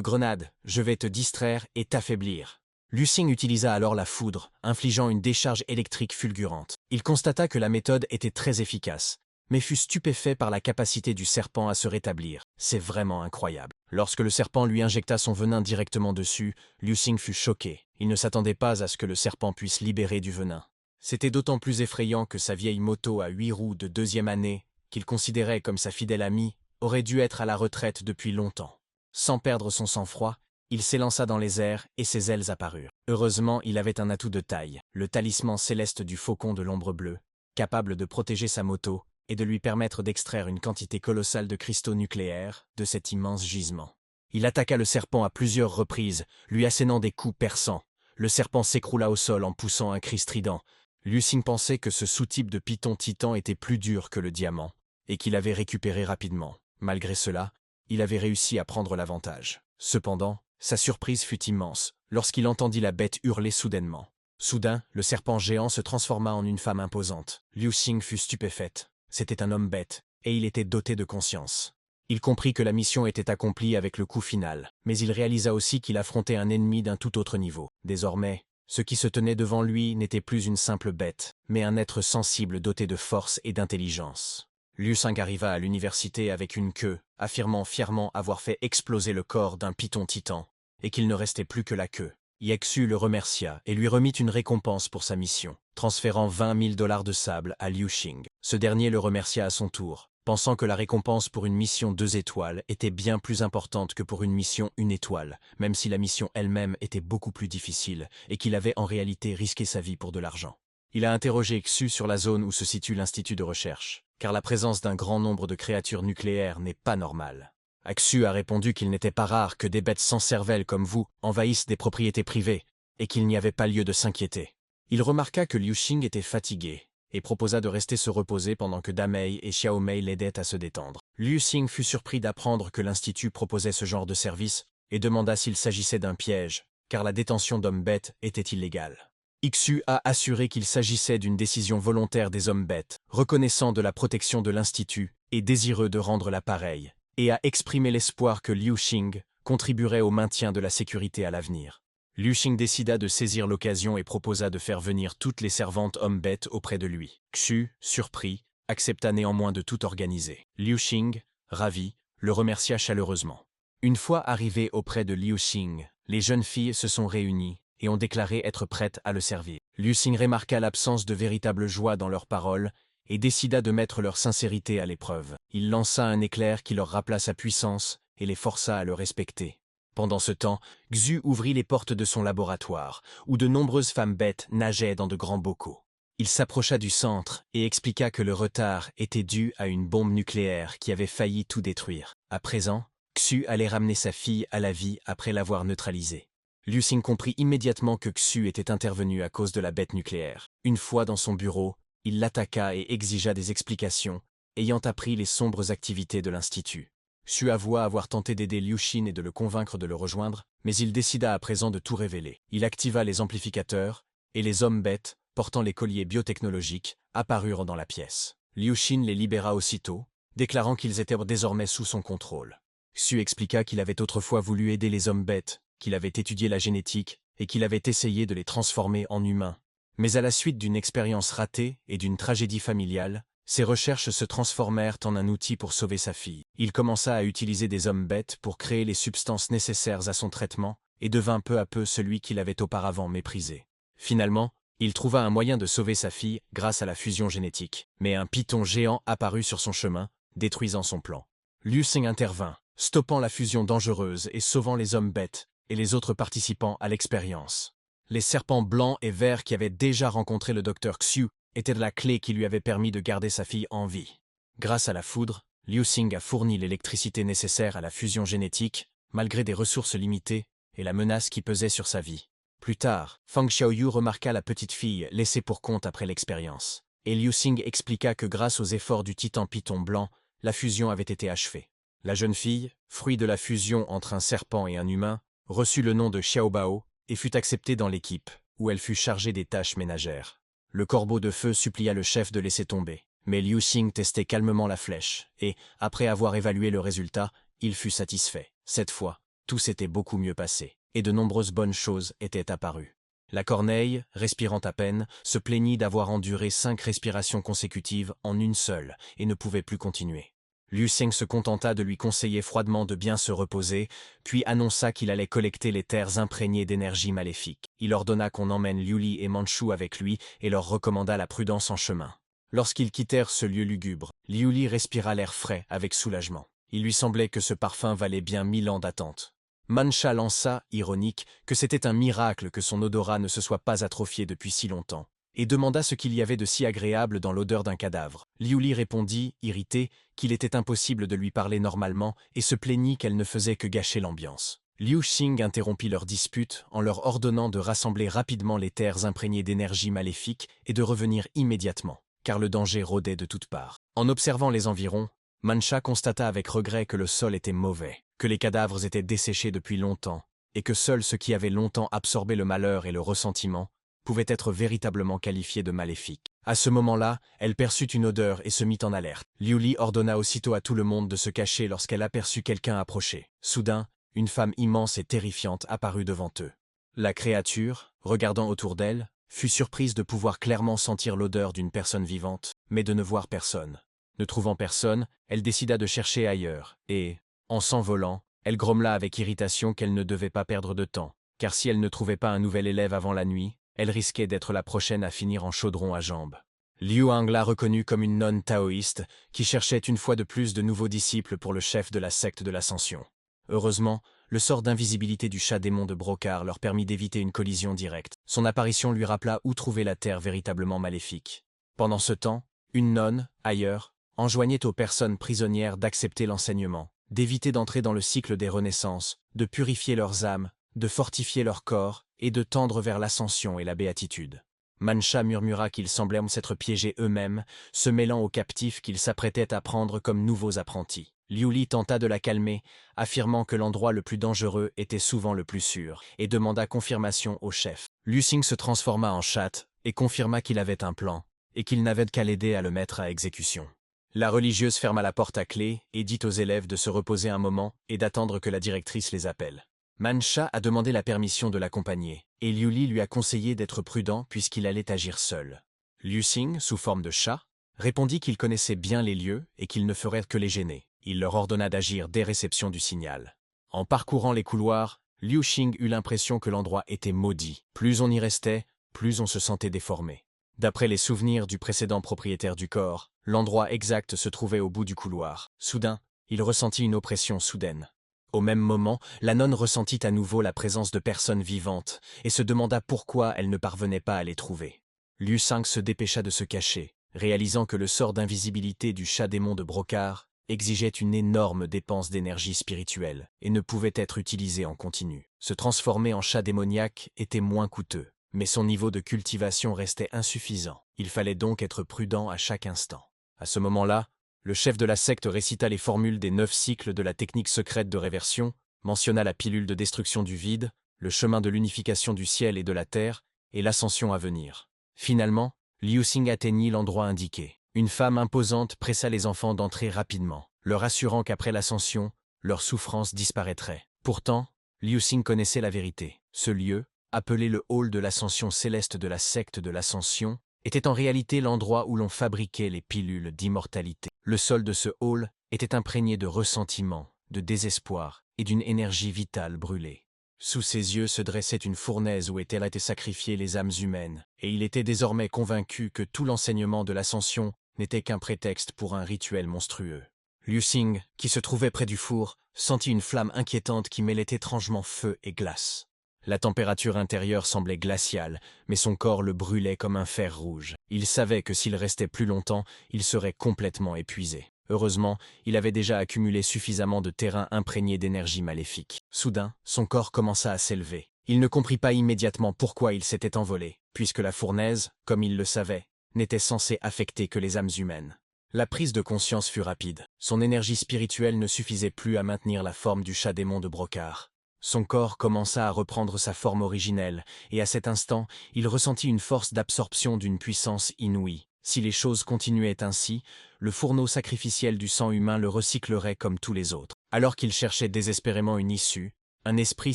grenade, je vais te distraire et t'affaiblir ». Liu Xing utilisa alors la foudre, infligeant une décharge électrique fulgurante. Il constata que la méthode était très efficace, mais fut stupéfait par la capacité du serpent à se rétablir. C'est vraiment incroyable. Lorsque le serpent lui injecta son venin directement dessus, Liu Xing fut choqué. Il ne s'attendait pas à ce que le serpent puisse libérer du venin. C'était d'autant plus effrayant que sa vieille moto à 8 roues de 2e année, qu'il considérait comme sa fidèle amie, aurait dû être à la retraite depuis longtemps. Sans perdre son sang-froid, il s'élança dans les airs et ses ailes apparurent. Heureusement, il avait un atout de taille, le talisman céleste du faucon de l'ombre bleue, capable de protéger sa moto et de lui permettre d'extraire une quantité colossale de cristaux nucléaires de cet immense gisement. Il attaqua le serpent à plusieurs reprises, lui assénant des coups perçants. Le serpent s'écroula au sol en poussant un cri strident. Liu Xing pensait que ce sous-type de python titan était plus dur que le diamant, et qu'il avait récupéré rapidement. Malgré cela, il avait réussi à prendre l'avantage. Cependant, sa surprise fut immense lorsqu'il entendit la bête hurler soudainement. Soudain, le serpent géant se transforma en une femme imposante. Liu Xing fut stupéfaite. C'était un homme bête, et il était doté de conscience. Il comprit que la mission était accomplie avec le coup final, mais il réalisa aussi qu'il affrontait un ennemi d'un tout autre niveau. Désormais, ce qui se tenait devant lui n'était plus une simple bête, mais un être sensible doté de force et d'intelligence. Liu Xing arriva à l'université avec une queue, affirmant fièrement avoir fait exploser le corps d'un python titan, et qu'il ne restait plus que la queue. Xu le remercia et lui remit une récompense pour sa mission, transférant 20 000 $ de sable à Liu Xing. Ce dernier le remercia à son tour, pensant que la récompense pour une mission 2 étoiles était bien plus importante que pour une mission 1 étoile, même si la mission elle-même était beaucoup plus difficile et qu'il avait en réalité risqué sa vie pour de l'argent. Il a interrogé Xu sur la zone où se situe l'institut de recherche, car la présence d'un grand nombre de créatures nucléaires n'est pas normale. Xu a répondu qu'il n'était pas rare que des bêtes sans cervelle comme vous envahissent des propriétés privées et qu'il n'y avait pas lieu de s'inquiéter. Il remarqua que Liu Xing était fatigué et proposa de rester se reposer pendant que Damei et Xiaomei l'aidaient à se détendre. Liu Xing fut surpris d'apprendre que l'institut proposait ce genre de service et demanda s'il s'agissait d'un piège, car la détention d'hommes-bêtes était illégale. Xu a assuré qu'il s'agissait d'une décision volontaire des hommes-bêtes, reconnaissant de la protection de l'institut et désireux de rendre l'appareil, et a exprimé l'espoir que Liu Xing contribuerait au maintien de la sécurité à l'avenir. Liu Xing décida de saisir l'occasion et proposa de faire venir toutes les servantes hommes-bêtes auprès de lui. Xu, surpris, accepta néanmoins de tout organiser. Liu Xing, ravi, le remercia chaleureusement. Une fois arrivés auprès de Liu Xing, les jeunes filles se sont réunies et ont déclaré être prêtes à le servir. Liu Xing remarqua l'absence de véritable joie dans leurs paroles et décida de mettre leur sincérité à l'épreuve. Il lança un éclair qui leur rappela sa puissance et les força à le respecter. Pendant ce temps, Xu ouvrit les portes de son laboratoire, où de nombreuses femmes bêtes nageaient dans de grands bocaux. Il s'approcha du centre et expliqua que le retard était dû à une bombe nucléaire qui avait failli tout détruire. À présent, Xu allait ramener sa fille à la vie après l'avoir neutralisée. Liu Xing comprit immédiatement que Xu était intervenu à cause de la bête nucléaire. Une fois dans son bureau, il l'attaqua et exigea des explications, ayant appris les sombres activités de l'Institut. Xu avoua avoir tenté d'aider Liu Xin et de le convaincre de le rejoindre, mais il décida à présent de tout révéler. Il activa les amplificateurs, et les hommes bêtes, portant les colliers biotechnologiques, apparurent dans la pièce. Liu Xin les libéra aussitôt, déclarant qu'ils étaient désormais sous son contrôle. Xu expliqua qu'il avait autrefois voulu aider les hommes bêtes, qu'il avait étudié la génétique et qu'il avait essayé de les transformer en humains. Mais à la suite d'une expérience ratée et d'une tragédie familiale, ses recherches se transformèrent en un outil pour sauver sa fille. Il commença à utiliser des hommes bêtes pour créer les substances nécessaires à son traitement et devint peu à peu celui qu'il avait auparavant méprisé. Finalement, il trouva un moyen de sauver sa fille grâce à la fusion génétique. Mais un python géant apparut sur son chemin, détruisant son plan. Liu Xing intervint, stoppant la fusion dangereuse et sauvant les hommes bêtes et les autres participants à l'expérience. Les serpents blancs et verts qui avaient déjà rencontré le docteur Xu étaient la clé qui lui avait permis de garder sa fille en vie. Grâce à la foudre, Liu Xing a fourni l'électricité nécessaire à la fusion génétique, malgré des ressources limitées et la menace qui pesait sur sa vie. Plus tard, Fang Xiaoyu remarqua la petite fille laissée pour compte après l'expérience, et Liu Xing expliqua que grâce aux efforts du titan python blanc, la fusion avait été achevée. La jeune fille, fruit de la fusion entre un serpent et un humain, reçut le nom de Xiaobao et fut acceptée dans l'équipe, où elle fut chargée des tâches ménagères. Le corbeau de feu supplia le chef de laisser tomber, mais Liu Xing testait calmement la flèche, et, après avoir évalué le résultat, il fut satisfait. Cette fois, tout s'était beaucoup mieux passé, et de nombreuses bonnes choses étaient apparues. La corneille, respirant à peine, se plaignit d'avoir enduré 5 respirations consécutives en une seule, et ne pouvait plus continuer. Liu Xing se contenta de lui conseiller froidement de bien se reposer, puis annonça qu'il allait collecter les terres imprégnées d'énergie maléfique. Il ordonna qu'on emmène Liu Li et Manchu avec lui et leur recommanda la prudence en chemin. Lorsqu'ils quittèrent ce lieu lugubre, Liu Li respira l'air frais avec soulagement. Il lui semblait que ce parfum valait bien 1000 ans d'attente. Mancha lança, ironique, que c'était un miracle que son odorat ne se soit pas atrophié depuis si longtemps, et demanda ce qu'il y avait de si agréable dans l'odeur d'un cadavre. Liu Li répondit, irrité, qu'il était impossible de lui parler normalement et se plaignit qu'elle ne faisait que gâcher l'ambiance. Liu Xing interrompit leur dispute en leur ordonnant de rassembler rapidement les terres imprégnées d'énergie maléfique et de revenir immédiatement, car le danger rôdait de toutes parts. En observant les environs, Mancha constata avec regret que le sol était mauvais, que les cadavres étaient desséchés depuis longtemps, et que seuls ceux qui avaient longtemps absorbé le malheur et le ressentiment pouvaient être véritablement qualifiés de maléfiques. À ce moment-là, elle perçut une odeur et se mit en alerte. Liu Li ordonna aussitôt à tout le monde de se cacher lorsqu'elle aperçut quelqu'un approcher. Soudain, une femme immense et terrifiante apparut devant eux. La créature, regardant autour d'elle, fut surprise de pouvoir clairement sentir l'odeur d'une personne vivante, mais de ne voir personne. Ne trouvant personne, elle décida de chercher ailleurs, et, en s'envolant, elle grommela avec irritation qu'elle ne devait pas perdre de temps, car si elle ne trouvait pas un nouvel élève avant la nuit, elle risquait d'être la prochaine à finir en chaudron à jambes. Liu Hang la reconnut comme une nonne taoïste qui cherchait une fois de plus de nouveaux disciples pour le chef de la secte de l'Ascension. Heureusement, le sort d'invisibilité du chat démon de Brocard leur permit d'éviter une collision directe. Son apparition lui rappela où trouver la terre véritablement maléfique. Pendant ce temps, une nonne, ailleurs, enjoignait aux personnes prisonnières d'accepter l'enseignement, d'éviter d'entrer dans le cycle des renaissances, de purifier leurs âmes, de fortifier leur corps et de tendre vers l'ascension et la béatitude. Mancha murmura qu'ils semblaient s'être piégés eux-mêmes, se mêlant aux captifs qu'ils s'apprêtaient à prendre comme nouveaux apprentis. Liu Li tenta de la calmer, affirmant que l'endroit le plus dangereux était souvent le plus sûr, et demanda confirmation au chef. Liu Xing se transforma en chatte et confirma qu'il avait un plan, et qu'il n'avait qu'à l'aider à le mettre à exécution. La religieuse ferma la porte à clé et dit aux élèves de se reposer un moment et d'attendre que la directrice les appelle. Mancha a demandé la permission de l'accompagner, et Liu Li lui a conseillé d'être prudent puisqu'il allait agir seul. Liu Xing, sous forme de chat, répondit qu'il connaissait bien les lieux et qu'il ne ferait que les gêner. Il leur ordonna d'agir dès réception du signal. En parcourant les couloirs, Liu Xing eut l'impression que l'endroit était maudit. Plus on y restait, plus on se sentait déformé. D'après les souvenirs du précédent propriétaire du corps, l'endroit exact se trouvait au bout du couloir. Soudain, il ressentit une oppression soudaine. Au même moment, la nonne ressentit à nouveau la présence de personnes vivantes et se demanda pourquoi elle ne parvenait pas à les trouver. Liu Xing se dépêcha de se cacher, réalisant que le sort d'invisibilité du chat démon de Brocard exigeait une énorme dépense d'énergie spirituelle et ne pouvait être utilisé en continu. Se transformer en chat démoniaque était moins coûteux, mais son niveau de cultivation restait insuffisant. Il fallait donc être prudent à chaque instant. À ce moment-là, le chef de la secte récita les formules des 9 cycles de la technique secrète de réversion, mentionna la pilule de destruction du vide, le chemin de l'unification du ciel et de la terre, et l'ascension à venir. Finalement, Liu Xing atteignit l'endroit indiqué. Une femme imposante pressa les enfants d'entrer rapidement, leur assurant qu'après l'ascension, leur souffrance disparaîtrait. Pourtant, Liu Xing connaissait la vérité. Ce lieu, appelé le hall de l'ascension céleste de la secte de l'Ascension, était en réalité l'endroit où l'on fabriquait les pilules d'immortalité. Le sol de ce hall était imprégné de ressentiment, de désespoir et d'une énergie vitale brûlée. Sous ses yeux se dressait une fournaise où étaient sacrifiées les âmes humaines, et il était désormais convaincu que tout l'enseignement de l'Ascension n'était qu'un prétexte pour un rituel monstrueux. Liu Xing, qui se trouvait près du four, sentit une flamme inquiétante qui mêlait étrangement feu et glace. La température intérieure semblait glaciale, mais son corps le brûlait comme un fer rouge. Il savait que s'il restait plus longtemps, il serait complètement épuisé. Heureusement, il avait déjà accumulé suffisamment de terrain imprégné d'énergie maléfique. Soudain, son corps commença à s'élever. Il ne comprit pas immédiatement pourquoi il s'était envolé, puisque la fournaise, comme il le savait, n'était censée affecter que les âmes humaines. La prise de conscience fut rapide. Son énergie spirituelle ne suffisait plus à maintenir la forme du chat démon de Brocard. Son corps commença à reprendre sa forme originelle, et à cet instant, il ressentit une force d'absorption d'une puissance inouïe. Si les choses continuaient ainsi, le fourneau sacrificiel du sang humain le recyclerait comme tous les autres. Alors qu'il cherchait désespérément une issue, un esprit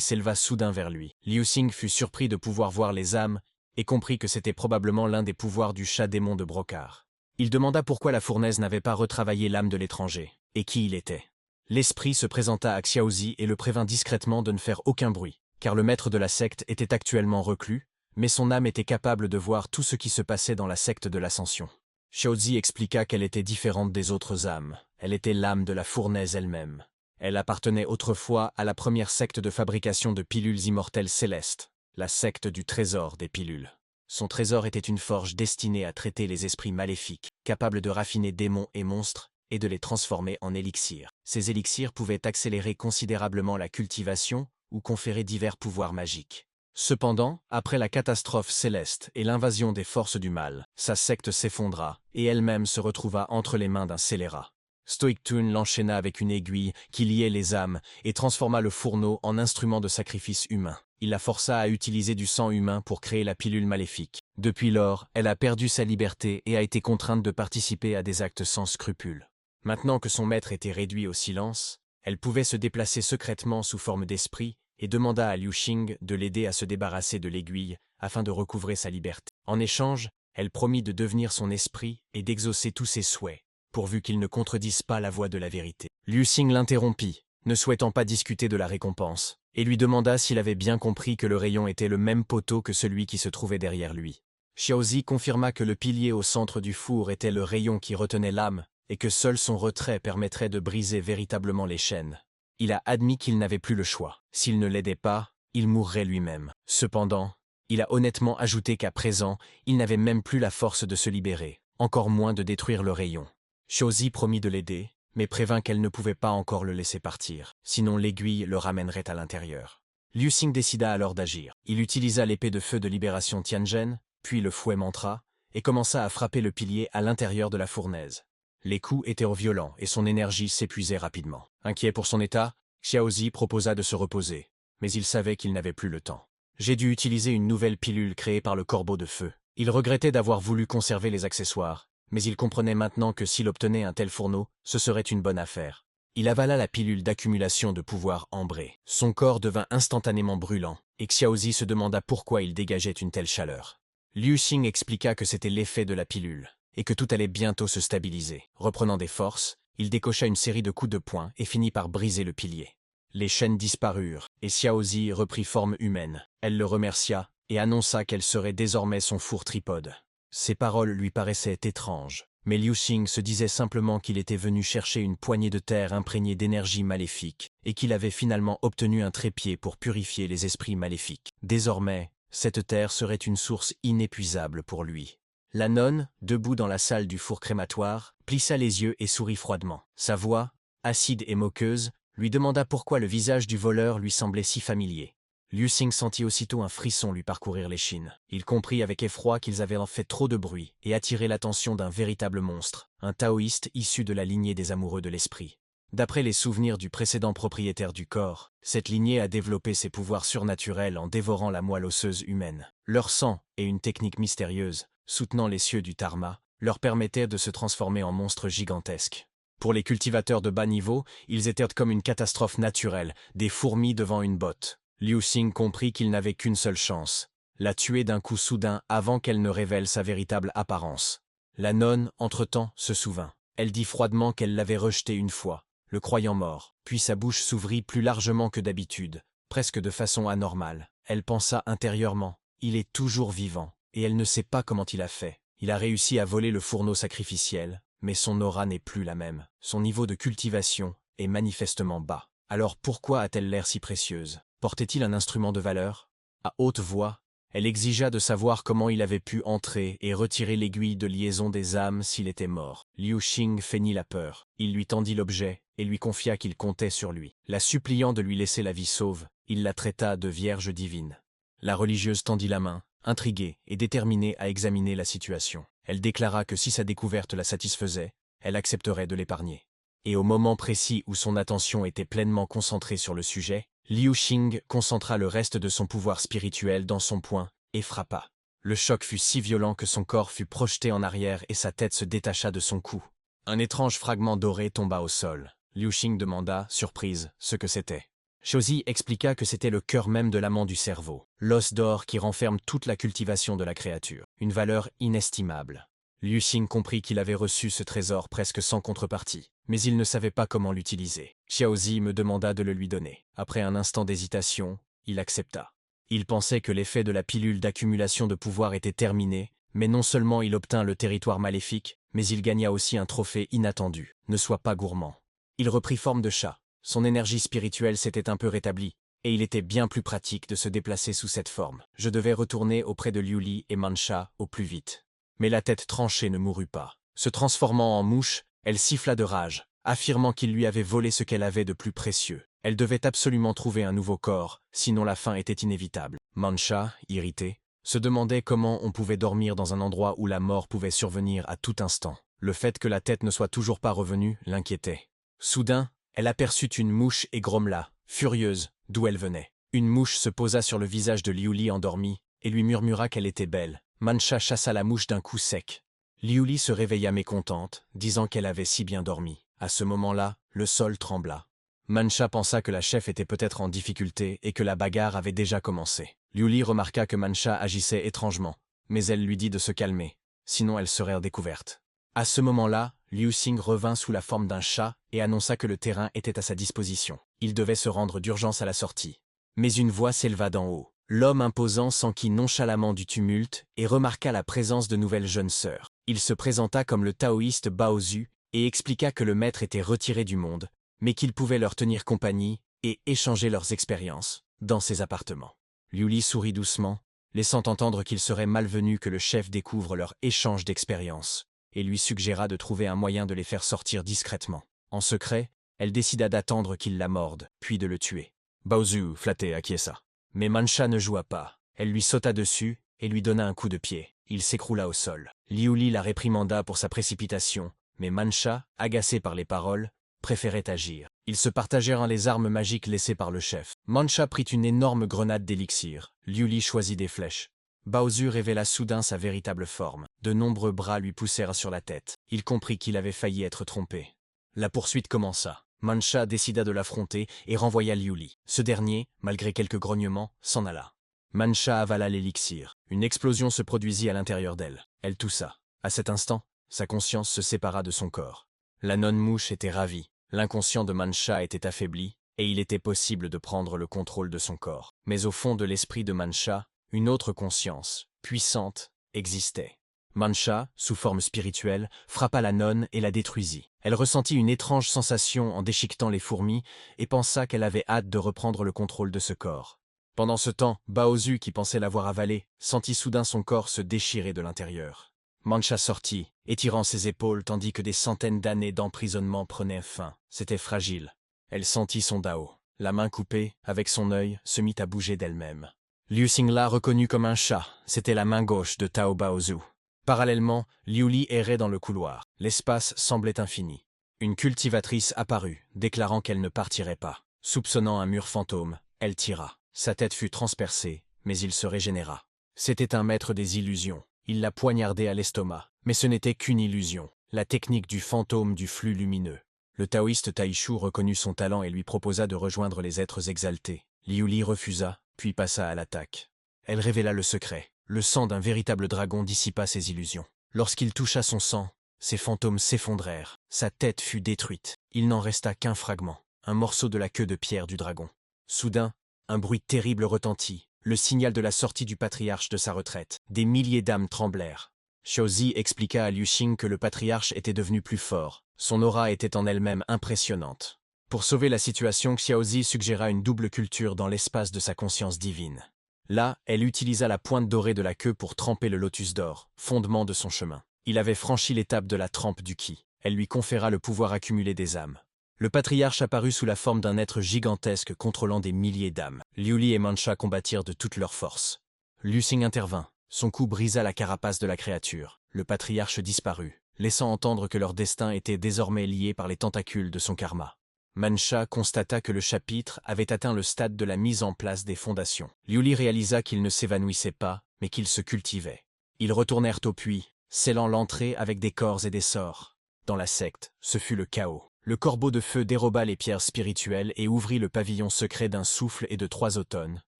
s'éleva soudain vers lui. Liu Xing fut surpris de pouvoir voir les âmes et comprit que c'était probablement l'un des pouvoirs du chat-démon de Brocard. Il demanda pourquoi la fournaise n'avait pas retravaillé l'âme de l'étranger, et qui il était. L'esprit se présenta à Xiaozi et le prévint discrètement de ne faire aucun bruit, car le maître de la secte était actuellement reclus, mais son âme était capable de voir tout ce qui se passait dans la secte de l'Ascension. Xiaozi expliqua qu'elle était différente des autres âmes. Elle était l'âme de la fournaise elle-même. Elle appartenait autrefois à la première secte de fabrication de pilules immortelles célestes, la secte du trésor des pilules. Son trésor était une forge destinée à traiter les esprits maléfiques, capables de raffiner démons et monstres, et de les transformer en élixirs. Ces élixirs pouvaient accélérer considérablement la cultivation ou conférer divers pouvoirs magiques. Cependant, après la catastrophe céleste et l'invasion des forces du mal, sa secte s'effondra, et elle-même se retrouva entre les mains d'un scélérat. Stoic Tun l'enchaîna avec une aiguille qui liait les âmes et transforma le fourneau en instrument de sacrifice humain. Il la força à utiliser du sang humain pour créer la pilule maléfique. Depuis lors, elle a perdu sa liberté et a été contrainte de participer à des actes sans scrupules. Maintenant que son maître était réduit au silence, elle pouvait se déplacer secrètement sous forme d'esprit et demanda à Liu Xing de l'aider à se débarrasser de l'aiguille afin de recouvrer sa liberté. En échange, elle promit de devenir son esprit et d'exaucer tous ses souhaits, pourvu qu'ils ne contredisent pas la voix de la vérité. Liu Xing l'interrompit, ne souhaitant pas discuter de la récompense, et lui demanda s'il avait bien compris que le rayon était le même poteau que celui qui se trouvait derrière lui. Xiaozi confirma que le pilier au centre du four était le rayon qui retenait l'âme, et que seul son retrait permettrait de briser véritablement les chaînes. Il a admis qu'il n'avait plus le choix. S'il ne l'aidait pas, il mourrait lui-même. Cependant, il a honnêtement ajouté qu'à présent, il n'avait même plus la force de se libérer, encore moins de détruire le rayon. Xiaozi promit de l'aider, mais prévint qu'elle ne pouvait pas encore le laisser partir, sinon l'aiguille le ramènerait à l'intérieur. Liu Xing décida alors d'agir. Il utilisa l'épée de feu de libération Tianzhen, puis le fouet mantra, et commença à frapper le pilier à l'intérieur de la fournaise. Les coups étaient violents et son énergie s'épuisait rapidement. Inquiet pour son état, Xiaozi proposa de se reposer, mais il savait qu'il n'avait plus le temps. J'ai dû utiliser une nouvelle pilule créée par le corbeau de feu. Il regrettait d'avoir voulu conserver les accessoires, mais il comprenait maintenant que s'il obtenait un tel fourneau, ce serait une bonne affaire. Il avala la pilule d'accumulation de pouvoir ambré. Son corps devint instantanément brûlant, et Xiaozi se demanda pourquoi il dégageait une telle chaleur. Liu Xing expliqua que c'était l'effet de la pilule, et que tout allait bientôt se stabiliser. Reprenant des forces, il décocha une série de coups de poing et finit par briser le pilier. Les chaînes disparurent, et Xiaozi reprit forme humaine. Elle le remercia, et annonça qu'elle serait désormais son four tripode. Ces paroles lui paraissaient étranges, mais Liu Xing se disait simplement qu'il était venu chercher une poignée de terre imprégnée d'énergie maléfique, et qu'il avait finalement obtenu un trépied pour purifier les esprits maléfiques. Désormais, cette terre serait une source inépuisable pour lui. La nonne, debout dans la salle du four crématoire, plissa les yeux et sourit froidement. Sa voix, acide et moqueuse, lui demanda pourquoi le visage du voleur lui semblait si familier. Liu Xing sentit aussitôt un frisson lui parcourir l'échine. Il comprit avec effroi qu'ils avaient en fait trop de bruit et attiré l'attention d'un véritable monstre, un taoïste issu de la lignée des amoureux de l'esprit. D'après les souvenirs du précédent propriétaire du corps, cette lignée a développé ses pouvoirs surnaturels en dévorant la moelle osseuse humaine. Leur sang et une technique mystérieuse, soutenant les cieux du Dharma, leur permettaient de se transformer en monstres gigantesques. Pour les cultivateurs de bas niveau, ils étaient comme une catastrophe naturelle, des fourmis devant une botte. Liu Xing comprit qu'il n'avait qu'une seule chance, la tuer d'un coup soudain avant qu'elle ne révèle sa véritable apparence. La nonne, entre-temps, se souvint. Elle dit froidement qu'elle l'avait rejeté une fois, le croyant mort, puis sa bouche s'ouvrit plus largement que d'habitude, presque de façon anormale. Elle pensa intérieurement, il est toujours vivant, et elle ne sait pas comment il a fait. Il a réussi à voler le fourneau sacrificiel, mais son aura n'est plus la même. Son niveau de cultivation est manifestement bas. Alors pourquoi a-t-elle l'air si précieuse? Portait-il un instrument de valeur? À haute voix, elle exigea de savoir comment il avait pu entrer et retirer l'aiguille de liaison des âmes s'il était mort. Liu Xing feignit la peur. Il lui tendit l'objet et lui confia qu'il comptait sur lui. La suppliant de lui laisser la vie sauve, il la traita de vierge divine. La religieuse tendit la main, intriguée et déterminée à examiner la situation. Elle déclara que si sa découverte la satisfaisait, elle accepterait de l'épargner. Et au moment précis où son attention était pleinement concentrée sur le sujet, Liu Xing concentra le reste de son pouvoir spirituel dans son poing et frappa. Le choc fut si violent que son corps fut projeté en arrière et sa tête se détacha de son cou. Un étrange fragment doré tomba au sol. Liu Xing demanda, surprise, ce que c'était. Xiaozi expliqua que c'était le cœur même de l'amant du cerveau, l'os d'or qui renferme toute la cultivation de la créature, une valeur inestimable. Liu Xing comprit qu'il avait reçu ce trésor presque sans contrepartie, mais il ne savait pas comment l'utiliser. Xiaozi me demanda de le lui donner. Après un instant d'hésitation, il accepta. Il pensait que l'effet de la pilule d'accumulation de pouvoir était terminé, mais non seulement il obtint le territoire maléfique, mais il gagna aussi un trophée inattendu. Ne sois pas gourmand. Il reprit forme de chat. Son énergie spirituelle s'était un peu rétablie, et il était bien plus pratique de se déplacer sous cette forme. Je devais retourner auprès de Liu Li et Mancha au plus vite. Mais la tête tranchée ne mourut pas. Se transformant en mouche, elle siffla de rage, affirmant qu'il lui avait volé ce qu'elle avait de plus précieux. Elle devait absolument trouver un nouveau corps, sinon la fin était inévitable. Mancha, irrité, se demandait comment on pouvait dormir dans un endroit où la mort pouvait survenir à tout instant. Le fait que la tête ne soit toujours pas revenue l'inquiétait. Soudain, elle aperçut une mouche et grommela, furieuse, d'où elle venait. Une mouche se posa sur le visage de Liu Li endormi et lui murmura qu'elle était belle. Mancha chassa la mouche d'un coup sec. Liu Li se réveilla mécontente, disant qu'elle avait si bien dormi. À ce moment-là, le sol trembla. Mancha pensa que la chef était peut-être en difficulté et que la bagarre avait déjà commencé. Liu Li remarqua que Mancha agissait étrangement, mais elle lui dit de se calmer, sinon elle serait découverte. À ce moment-là, Liu Xing revint sous la forme d'un chat et annonça que le terrain était à sa disposition. Il devait se rendre d'urgence à la sortie. Mais une voix s'éleva d'en haut. L'homme imposant s'enquit nonchalamment du tumulte et remarqua la présence de nouvelles jeunes sœurs. Il se présenta comme le taoïste Baozu et expliqua que le maître était retiré du monde, mais qu'il pouvait leur tenir compagnie et échanger leurs expériences dans ses appartements. Liu Li sourit doucement, laissant entendre qu'il serait malvenu que le chef découvre leur échange d'expériences, et lui suggéra de trouver un moyen de les faire sortir discrètement. En secret, elle décida d'attendre qu'il la morde, puis de le tuer. Baozu, flatté, acquiesça. Mais Mancha ne joua pas. Elle lui sauta dessus et lui donna un coup de pied. Il s'écroula au sol. Liu Li la réprimanda pour sa précipitation, mais Mancha, agacé par les paroles, préférait agir. Ils se partagèrent les armes magiques laissées par le chef. Mancha prit une énorme grenade d'élixir. Liu Li choisit des flèches. Baozu révéla soudain sa véritable forme. De nombreux bras lui poussèrent sur la tête. Il comprit qu'il avait failli être trompé. La poursuite commença. Mancha décida de l'affronter et renvoya Liu Li. Ce dernier, malgré quelques grognements, s'en alla. Mancha avala l'élixir. Une explosion se produisit à l'intérieur d'elle. Elle toussa. À cet instant, sa conscience se sépara de son corps. La nonne-mouche était ravie. L'inconscient de Mancha était affaibli, et il était possible de prendre le contrôle de son corps. Mais au fond de l'esprit de Mancha, une autre conscience, puissante, existait. Mancha, sous forme spirituelle, frappa la nonne et la détruisit. Elle ressentit une étrange sensation en déchiquetant les fourmis et pensa qu'elle avait hâte de reprendre le contrôle de ce corps. Pendant ce temps, Baozu, qui pensait l'avoir avalé, sentit soudain son corps se déchirer de l'intérieur. Mancha sortit, étirant ses épaules tandis que des centaines d'années d'emprisonnement prenaient fin. C'était fragile. Elle sentit son Dao. La main coupée, avec son œil, se mit à bouger d'elle-même. Liu Xing la reconnut comme un chat. C'était la main gauche de Tao Baozu. Parallèlement, Liu Li errait dans le couloir. L'espace semblait infini. Une cultivatrice apparut, déclarant qu'elle ne partirait pas. Soupçonnant un mur fantôme, elle tira. Sa tête fut transpercée, mais il se régénéra. C'était un maître des illusions. Il la poignardait à l'estomac. Mais ce n'était qu'une illusion. La technique du fantôme du flux lumineux. Le taoïste Taishu reconnut son talent et lui proposa de rejoindre les êtres exaltés. Liu Li refusa, puis passa à l'attaque. Elle révéla le secret. Le sang d'un véritable dragon dissipa ses illusions. Lorsqu'il toucha son sang, ses fantômes s'effondrèrent. Sa tête fut détruite. Il n'en resta qu'un fragment, un morceau de la queue de pierre du dragon. Soudain, un bruit terrible retentit, le signal de la sortie du patriarche de sa retraite. Des milliers d'âmes tremblèrent. Xiaozi expliqua à Liu Xing que le patriarche était devenu plus fort. Son aura était en elle-même impressionnante. Pour sauver la situation, Xiaozi suggéra une double culture dans l'espace de sa conscience divine. Là, elle utilisa la pointe dorée de la queue pour tremper le lotus d'or, fondement de son chemin. Il avait franchi l'étape de la trempe du Qi. Elle lui conféra le pouvoir accumulé des âmes. Le patriarche apparut sous la forme d'un être gigantesque contrôlant des milliers d'âmes. Liu Li et Mancha combattirent de toute leur force. Liu Xing intervint. Son coup brisa la carapace de la créature. Le patriarche disparut, laissant entendre que leur destin était désormais lié par les tentacules de son karma. Mancha constata que le chapitre avait atteint le stade de la mise en place des fondations. Liu Li réalisa qu'il ne s'évanouissait pas, mais qu'il se cultivait. Ils retournèrent au puits, scellant l'entrée avec des corps et des sorts. Dans la secte, ce fut le chaos. Le corbeau de feu déroba les pierres spirituelles et ouvrit le pavillon secret d'un souffle et de 3 automnes,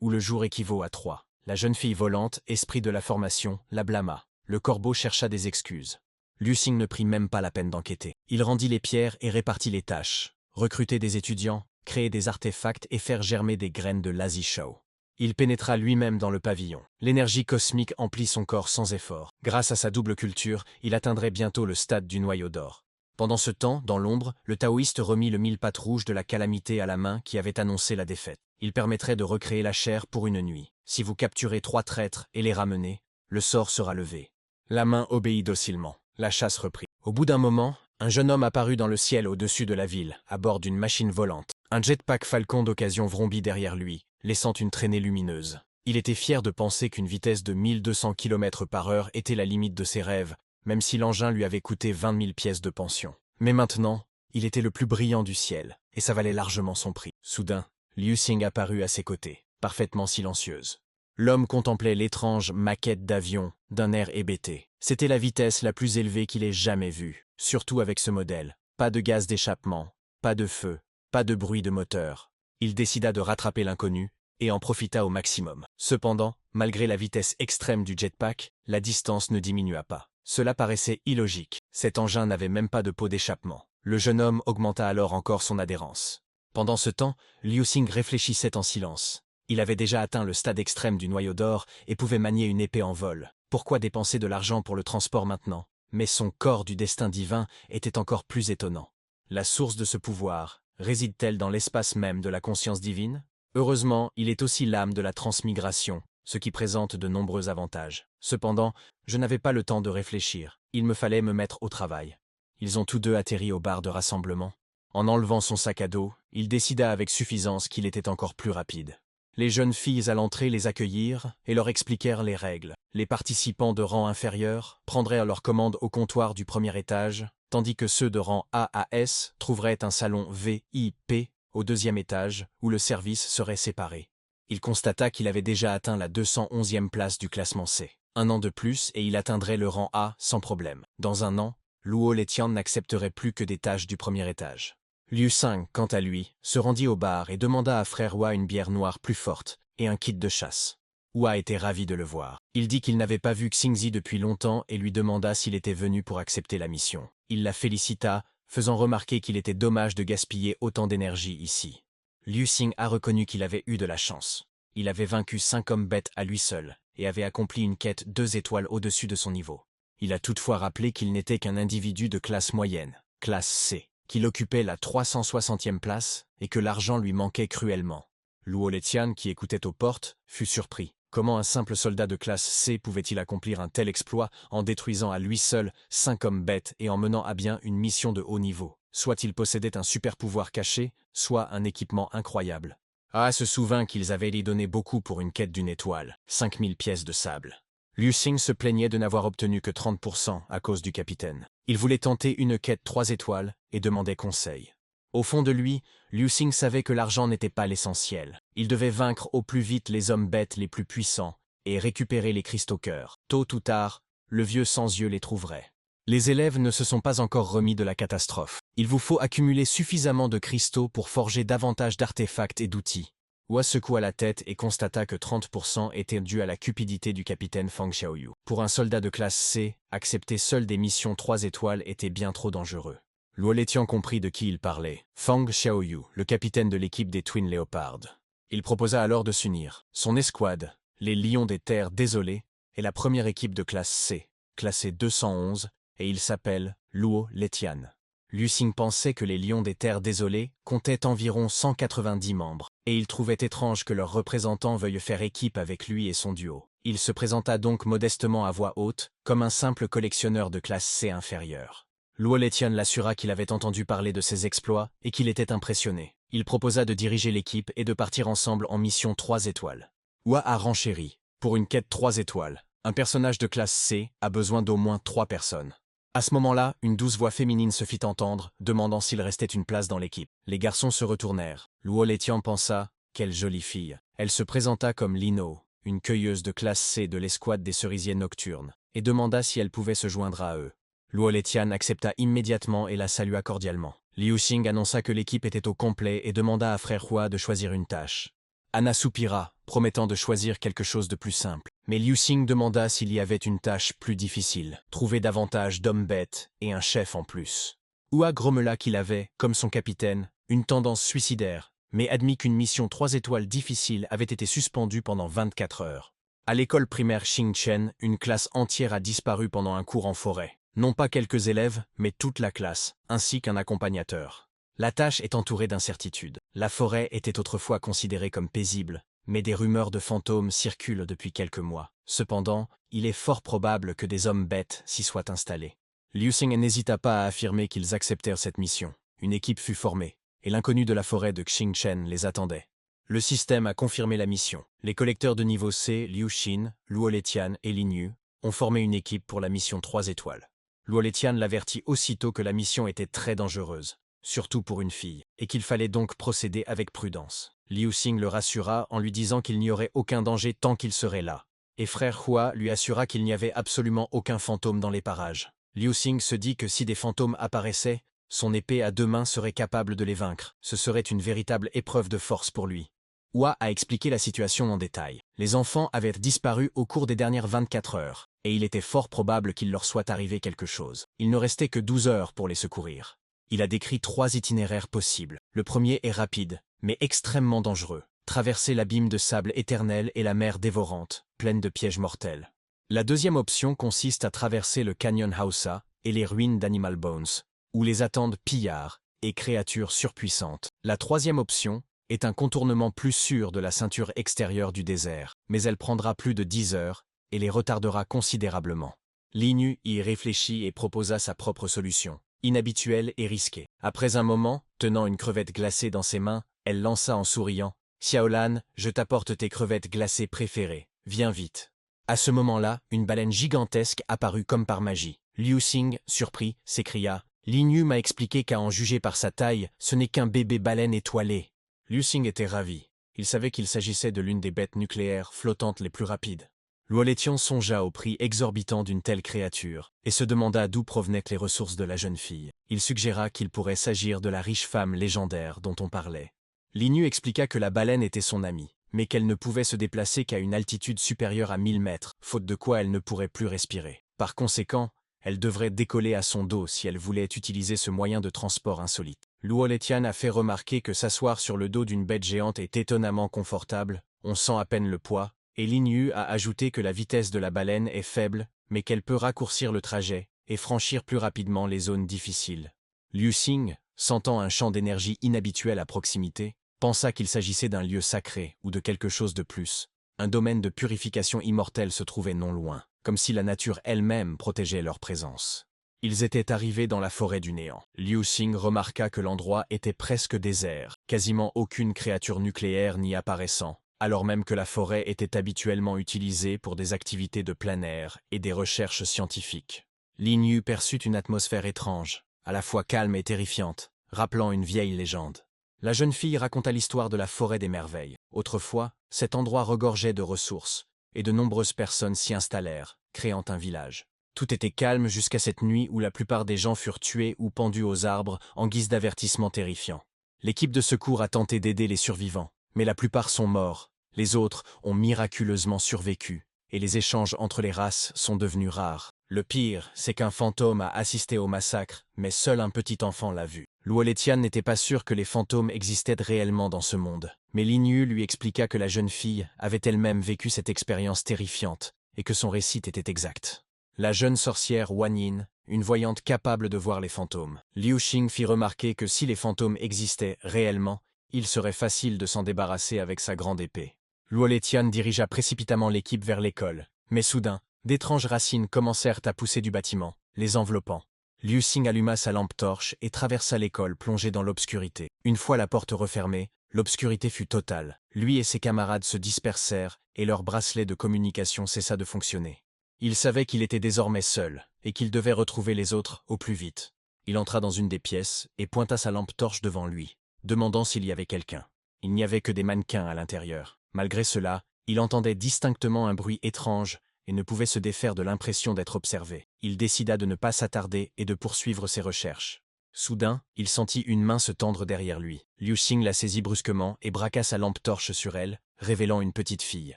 où le jour équivaut à 3. La jeune fille volante, esprit de la formation, la blâma. Le corbeau chercha des excuses. Liu Xing ne prit même pas la peine d'enquêter. Il rendit les pierres et répartit les tâches. Recruter des étudiants, créer des artefacts et faire germer des graines de l'Azishao. Il pénétra lui-même dans le pavillon. L'énergie cosmique emplit son corps sans effort. Grâce à sa double culture, il atteindrait bientôt le stade du noyau d'or. Pendant ce temps, dans l'ombre, le taoïste remit le mille-pattes rouge de la calamité à la main qui avait annoncé la défaite. Il permettrait de recréer la chair pour une nuit. Si vous capturez 3 traîtres et les ramenez, le sort sera levé. La main obéit docilement. La chasse reprit. Au bout d'un moment, un jeune homme apparut dans le ciel au-dessus de la ville, à bord d'une machine volante. Un jetpack Falcon d'occasion vrombit derrière lui, laissant une traînée lumineuse. Il était fier de penser qu'une vitesse de 1200 km/h était la limite de ses rêves, même si l'engin lui avait coûté 20 000 pièces de pension. Mais maintenant, il était le plus brillant du ciel, et ça valait largement son prix. Soudain, Liu Xing apparut à ses côtés, parfaitement silencieuse. L'homme contemplait l'étrange maquette d'avion d'un air hébété. C'était la vitesse la plus élevée qu'il ait jamais vue, surtout avec ce modèle. Pas de gaz d'échappement, pas de feu, pas de bruit de moteur. Il décida de rattraper l'inconnu et en profita au maximum. Cependant, malgré la vitesse extrême du jetpack, la distance ne diminua pas. Cela paraissait illogique. Cet engin n'avait même pas de pot d'échappement. Le jeune homme augmenta alors encore son adhérence. Pendant ce temps, Liu Xing réfléchissait en silence. Il avait déjà atteint le stade extrême du noyau d'or et pouvait manier une épée en vol. Pourquoi dépenser de l'argent pour le transport maintenant? Mais son corps du destin divin était encore plus étonnant. La source de ce pouvoir réside-t-elle dans l'espace même de la conscience divine? Heureusement, il est aussi l'âme de la transmigration, ce qui présente de nombreux avantages. Cependant, je n'avais pas le temps de réfléchir. Il me fallait me mettre au travail. Ils ont tous deux atterri au bar de rassemblement. En enlevant son sac à dos, il décida avec suffisance qu'il était encore plus rapide. Les jeunes filles à l'entrée les accueillirent et leur expliquèrent les règles. Les participants de rang inférieur prendraient leur commande au comptoir du premier étage, tandis que ceux de rang A à S trouveraient un salon VIP au 2e étage où le service serait séparé. Il constata qu'il avait déjà atteint la 211e place du classement C. Un an de plus et il atteindrait le rang A sans problème. Dans un an, Luo Letian n'accepterait plus que des tâches du premier étage. Liu Xing, quant à lui, se rendit au bar et demanda à frère Hua une bière noire plus forte et un kit de chasse. Hua était ravi de le voir. Il dit qu'il n'avait pas vu Xingzi depuis longtemps et lui demanda s'il était venu pour accepter la mission. Il la félicita, faisant remarquer qu'il était dommage de gaspiller autant d'énergie ici. Liu Xing a reconnu qu'il avait eu de la chance. Il avait vaincu 5 hommes bêtes à lui seul et avait accompli une quête 2 étoiles au-dessus de son niveau. Il a toutefois rappelé qu'il n'était qu'un individu de classe moyenne, classe C, qu'il occupait la 360e place et que l'argent lui manquait cruellement. Luo Letian, qui écoutait aux portes, fut surpris. Comment un simple soldat de classe C pouvait-il accomplir un tel exploit en détruisant à lui seul 5 hommes bêtes et en menant à bien une mission de haut niveau? Soit il possédait un super pouvoir caché, soit un équipement incroyable. Ah, se souvint qu'ils avaient lui donné beaucoup pour une quête d'une étoile, 5000 pièces de sable. Liu Xing se plaignait de n'avoir obtenu que 30% à cause du capitaine. Il voulait tenter une quête 3 étoiles et demandait conseil. Au fond de lui, Liu Xing savait que l'argent n'était pas l'essentiel. Il devait vaincre au plus vite les hommes bêtes les plus puissants et récupérer les cristaux cœurs. Tôt ou tard, le vieux sans yeux les trouverait. Les élèves ne se sont pas encore remis de la catastrophe. Il vous faut accumuler suffisamment de cristaux pour forger davantage d'artefacts et d'outils. Hua secoua la tête et constata que 30% était dû à la cupidité du capitaine Fang Xiaoyu. Pour un soldat de classe C, accepter seul des missions 3 étoiles était bien trop dangereux. Luo Letian comprit de qui il parlait. Fang Xiaoyu, le capitaine de l'équipe des Twin Leopards. Il proposa alors de s'unir. Son escouade, les Lions des Terres Désolées, est la première équipe de classe C, classée 211, et il s'appelle Luo Letian. Liu Xing pensait que les Lions des Terres Désolées comptaient environ 190 membres, et il trouvait étrange que leur représentant veuille faire équipe avec lui et son duo. Il se présenta donc modestement à voix haute, comme un simple collectionneur de classe C inférieure. Luo Letian l'assura qu'il avait entendu parler de ses exploits et qu'il était impressionné. Il proposa de diriger l'équipe et de partir ensemble en mission 3 étoiles. Hua a renchéri. Pour une quête 3 étoiles, un personnage de classe C a besoin d'au moins 3 personnes. À ce moment-là, une douce voix féminine se fit entendre, demandant s'il restait une place dans l'équipe. Les garçons se retournèrent. Luo Letian pensa « Quelle jolie fille ». Elle se présenta comme Lino, une cueilleuse de classe C de l'escouade des cerisiers nocturnes, et demanda si elle pouvait se joindre à eux. Luo Letian accepta immédiatement et la salua cordialement. Liu Xing annonça que l'équipe était au complet et demanda à Frère Hua de choisir une tâche. Anna soupira, promettant de choisir quelque chose de plus simple. Mais Liu Xing demanda s'il y avait une tâche plus difficile, trouver davantage d'hommes bêtes et un chef en plus. Hua grommela qu'il avait, comme son capitaine, une tendance suicidaire, mais admit qu'une mission 3 étoiles difficile avait été suspendue pendant 24 heures. À l'école primaire Xingchen, une classe entière a disparu pendant un cours en forêt. Non pas quelques élèves, mais toute la classe, ainsi qu'un accompagnateur. La tâche est entourée d'incertitudes. La forêt était autrefois considérée comme paisible, mais des rumeurs de fantômes circulent depuis quelques mois. Cependant, il est fort probable que des hommes bêtes s'y soient installés. Liu Xing n'hésita pas à affirmer qu'ils acceptèrent cette mission. Une équipe fut formée, et l'inconnu de la forêt de Xingchen les attendait. Le système a confirmé la mission. Les collecteurs de niveau C, Liu Xin, Luo Letian et Lin Yu, ont formé une équipe pour la mission 3 étoiles. Luo Letian l'avertit aussitôt que la mission était très dangereuse, surtout pour une fille, et qu'il fallait donc procéder avec prudence. Liu Xing le rassura en lui disant qu'il n'y aurait aucun danger tant qu'il serait là, et Frère Hua lui assura qu'il n'y avait absolument aucun fantôme dans les parages. Liu Xing se dit que si des fantômes apparaissaient, son épée à 2 mains serait capable de les vaincre. Ce serait une véritable épreuve de force pour lui. Hua a expliqué la situation en détail. Les enfants avaient disparu au cours des dernières 24 heures, et il était fort probable qu'il leur soit arrivé quelque chose. Il ne restait que 12 heures pour les secourir. Il a décrit 3 itinéraires possibles. Le premier est rapide, mais extrêmement dangereux. Traverser l'abîme de sable éternel et la mer dévorante, pleine de pièges mortels. La deuxième option consiste à traverser le canyon Hausa et les ruines d'Animal Bones, où les attendent pillards et créatures surpuissantes. La troisième option est un contournement plus sûr de la ceinture extérieure du désert, mais elle prendra plus de 10 heures et les retardera considérablement. Lin Yu y réfléchit et proposa sa propre solution, inhabituelle et risquée. Après un moment, tenant une crevette glacée dans ses mains, elle lança en souriant « Xiaolan, je t'apporte tes crevettes glacées préférées, viens vite ». À ce moment-là, une baleine gigantesque apparut comme par magie. Liu Xing, surpris, s'écria « Lin Yu m'a expliqué qu'à en juger par sa taille, ce n'est qu'un bébé baleine étoilé ». Liu Xing était ravi. Il savait qu'il s'agissait de l'une des bêtes nucléaires flottantes les plus rapides. Luo Letian songea au prix exorbitant d'une telle créature, et se demanda d'où provenaient les ressources de la jeune fille. Il suggéra qu'il pourrait s'agir de la riche femme légendaire dont on parlait. Lin Yu expliqua que la baleine était son amie, mais qu'elle ne pouvait se déplacer qu'à une altitude supérieure à 1000 mètres, faute de quoi elle ne pourrait plus respirer. Par conséquent, elle devrait décoller à son dos si elle voulait utiliser ce moyen de transport insolite. Luo Letian a fait remarquer que s'asseoir sur le dos d'une bête géante est étonnamment confortable, on sent à peine le poids, et Lin Yu a ajouté que la vitesse de la baleine est faible, mais qu'elle peut raccourcir le trajet et franchir plus rapidement les zones difficiles. Liu Xing, sentant un champ d'énergie inhabituel à proximité, pensa qu'il s'agissait d'un lieu sacré ou de quelque chose de plus. Un domaine de purification immortelle se trouvait non loin, comme si la nature elle-même protégeait leur présence. Ils étaient arrivés dans la forêt du néant. Liu Xing remarqua que l'endroit était presque désert, quasiment aucune créature nucléaire n'y apparaissant, alors même que la forêt était habituellement utilisée pour des activités de plein air et des recherches scientifiques. Lin Yu perçut une atmosphère étrange, à la fois calme et terrifiante, rappelant une vieille légende. La jeune fille raconta l'histoire de la forêt des merveilles. Autrefois, cet endroit regorgeait de ressources, et de nombreuses personnes s'y installèrent, créant un village. Tout était calme jusqu'à cette nuit où la plupart des gens furent tués ou pendus aux arbres en guise d'avertissement terrifiant. L'équipe de secours a tenté d'aider les survivants, mais la plupart sont morts, les autres ont miraculeusement survécu, et les échanges entre les races sont devenus rares. Le pire, c'est qu'un fantôme a assisté au massacre, mais seul un petit enfant l'a vu. Luo Letian n'était pas sûr que les fantômes existaient réellement dans ce monde, mais Lin Yu lui expliqua que la jeune fille avait elle-même vécu cette expérience terrifiante, et que son récit était exact. La jeune sorcière Wan Yin, une voyante capable de voir les fantômes. Liu Xing fit remarquer que si les fantômes existaient réellement, il serait facile de s'en débarrasser avec sa grande épée. Luo Letian dirigea précipitamment l'équipe vers l'école, mais soudain, d'étranges racines commencèrent à pousser du bâtiment, les enveloppant. Liu Xing alluma sa lampe torche et traversa l'école plongée dans l'obscurité. Une fois la porte refermée, l'obscurité fut totale. Lui et ses camarades se dispersèrent et leur bracelet de communication cessa de fonctionner. Il savait qu'il était désormais seul, et qu'il devait retrouver les autres au plus vite. Il entra dans une des pièces et pointa sa lampe torche devant lui, demandant s'il y avait quelqu'un. Il n'y avait que des mannequins à l'intérieur. Malgré cela, il entendait distinctement un bruit étrange et ne pouvait se défaire de l'impression d'être observé. Il décida de ne pas s'attarder et de poursuivre ses recherches. Soudain, il sentit une main se tendre derrière lui. Liu Xing la saisit brusquement et braqua sa lampe torche sur elle, révélant une petite fille.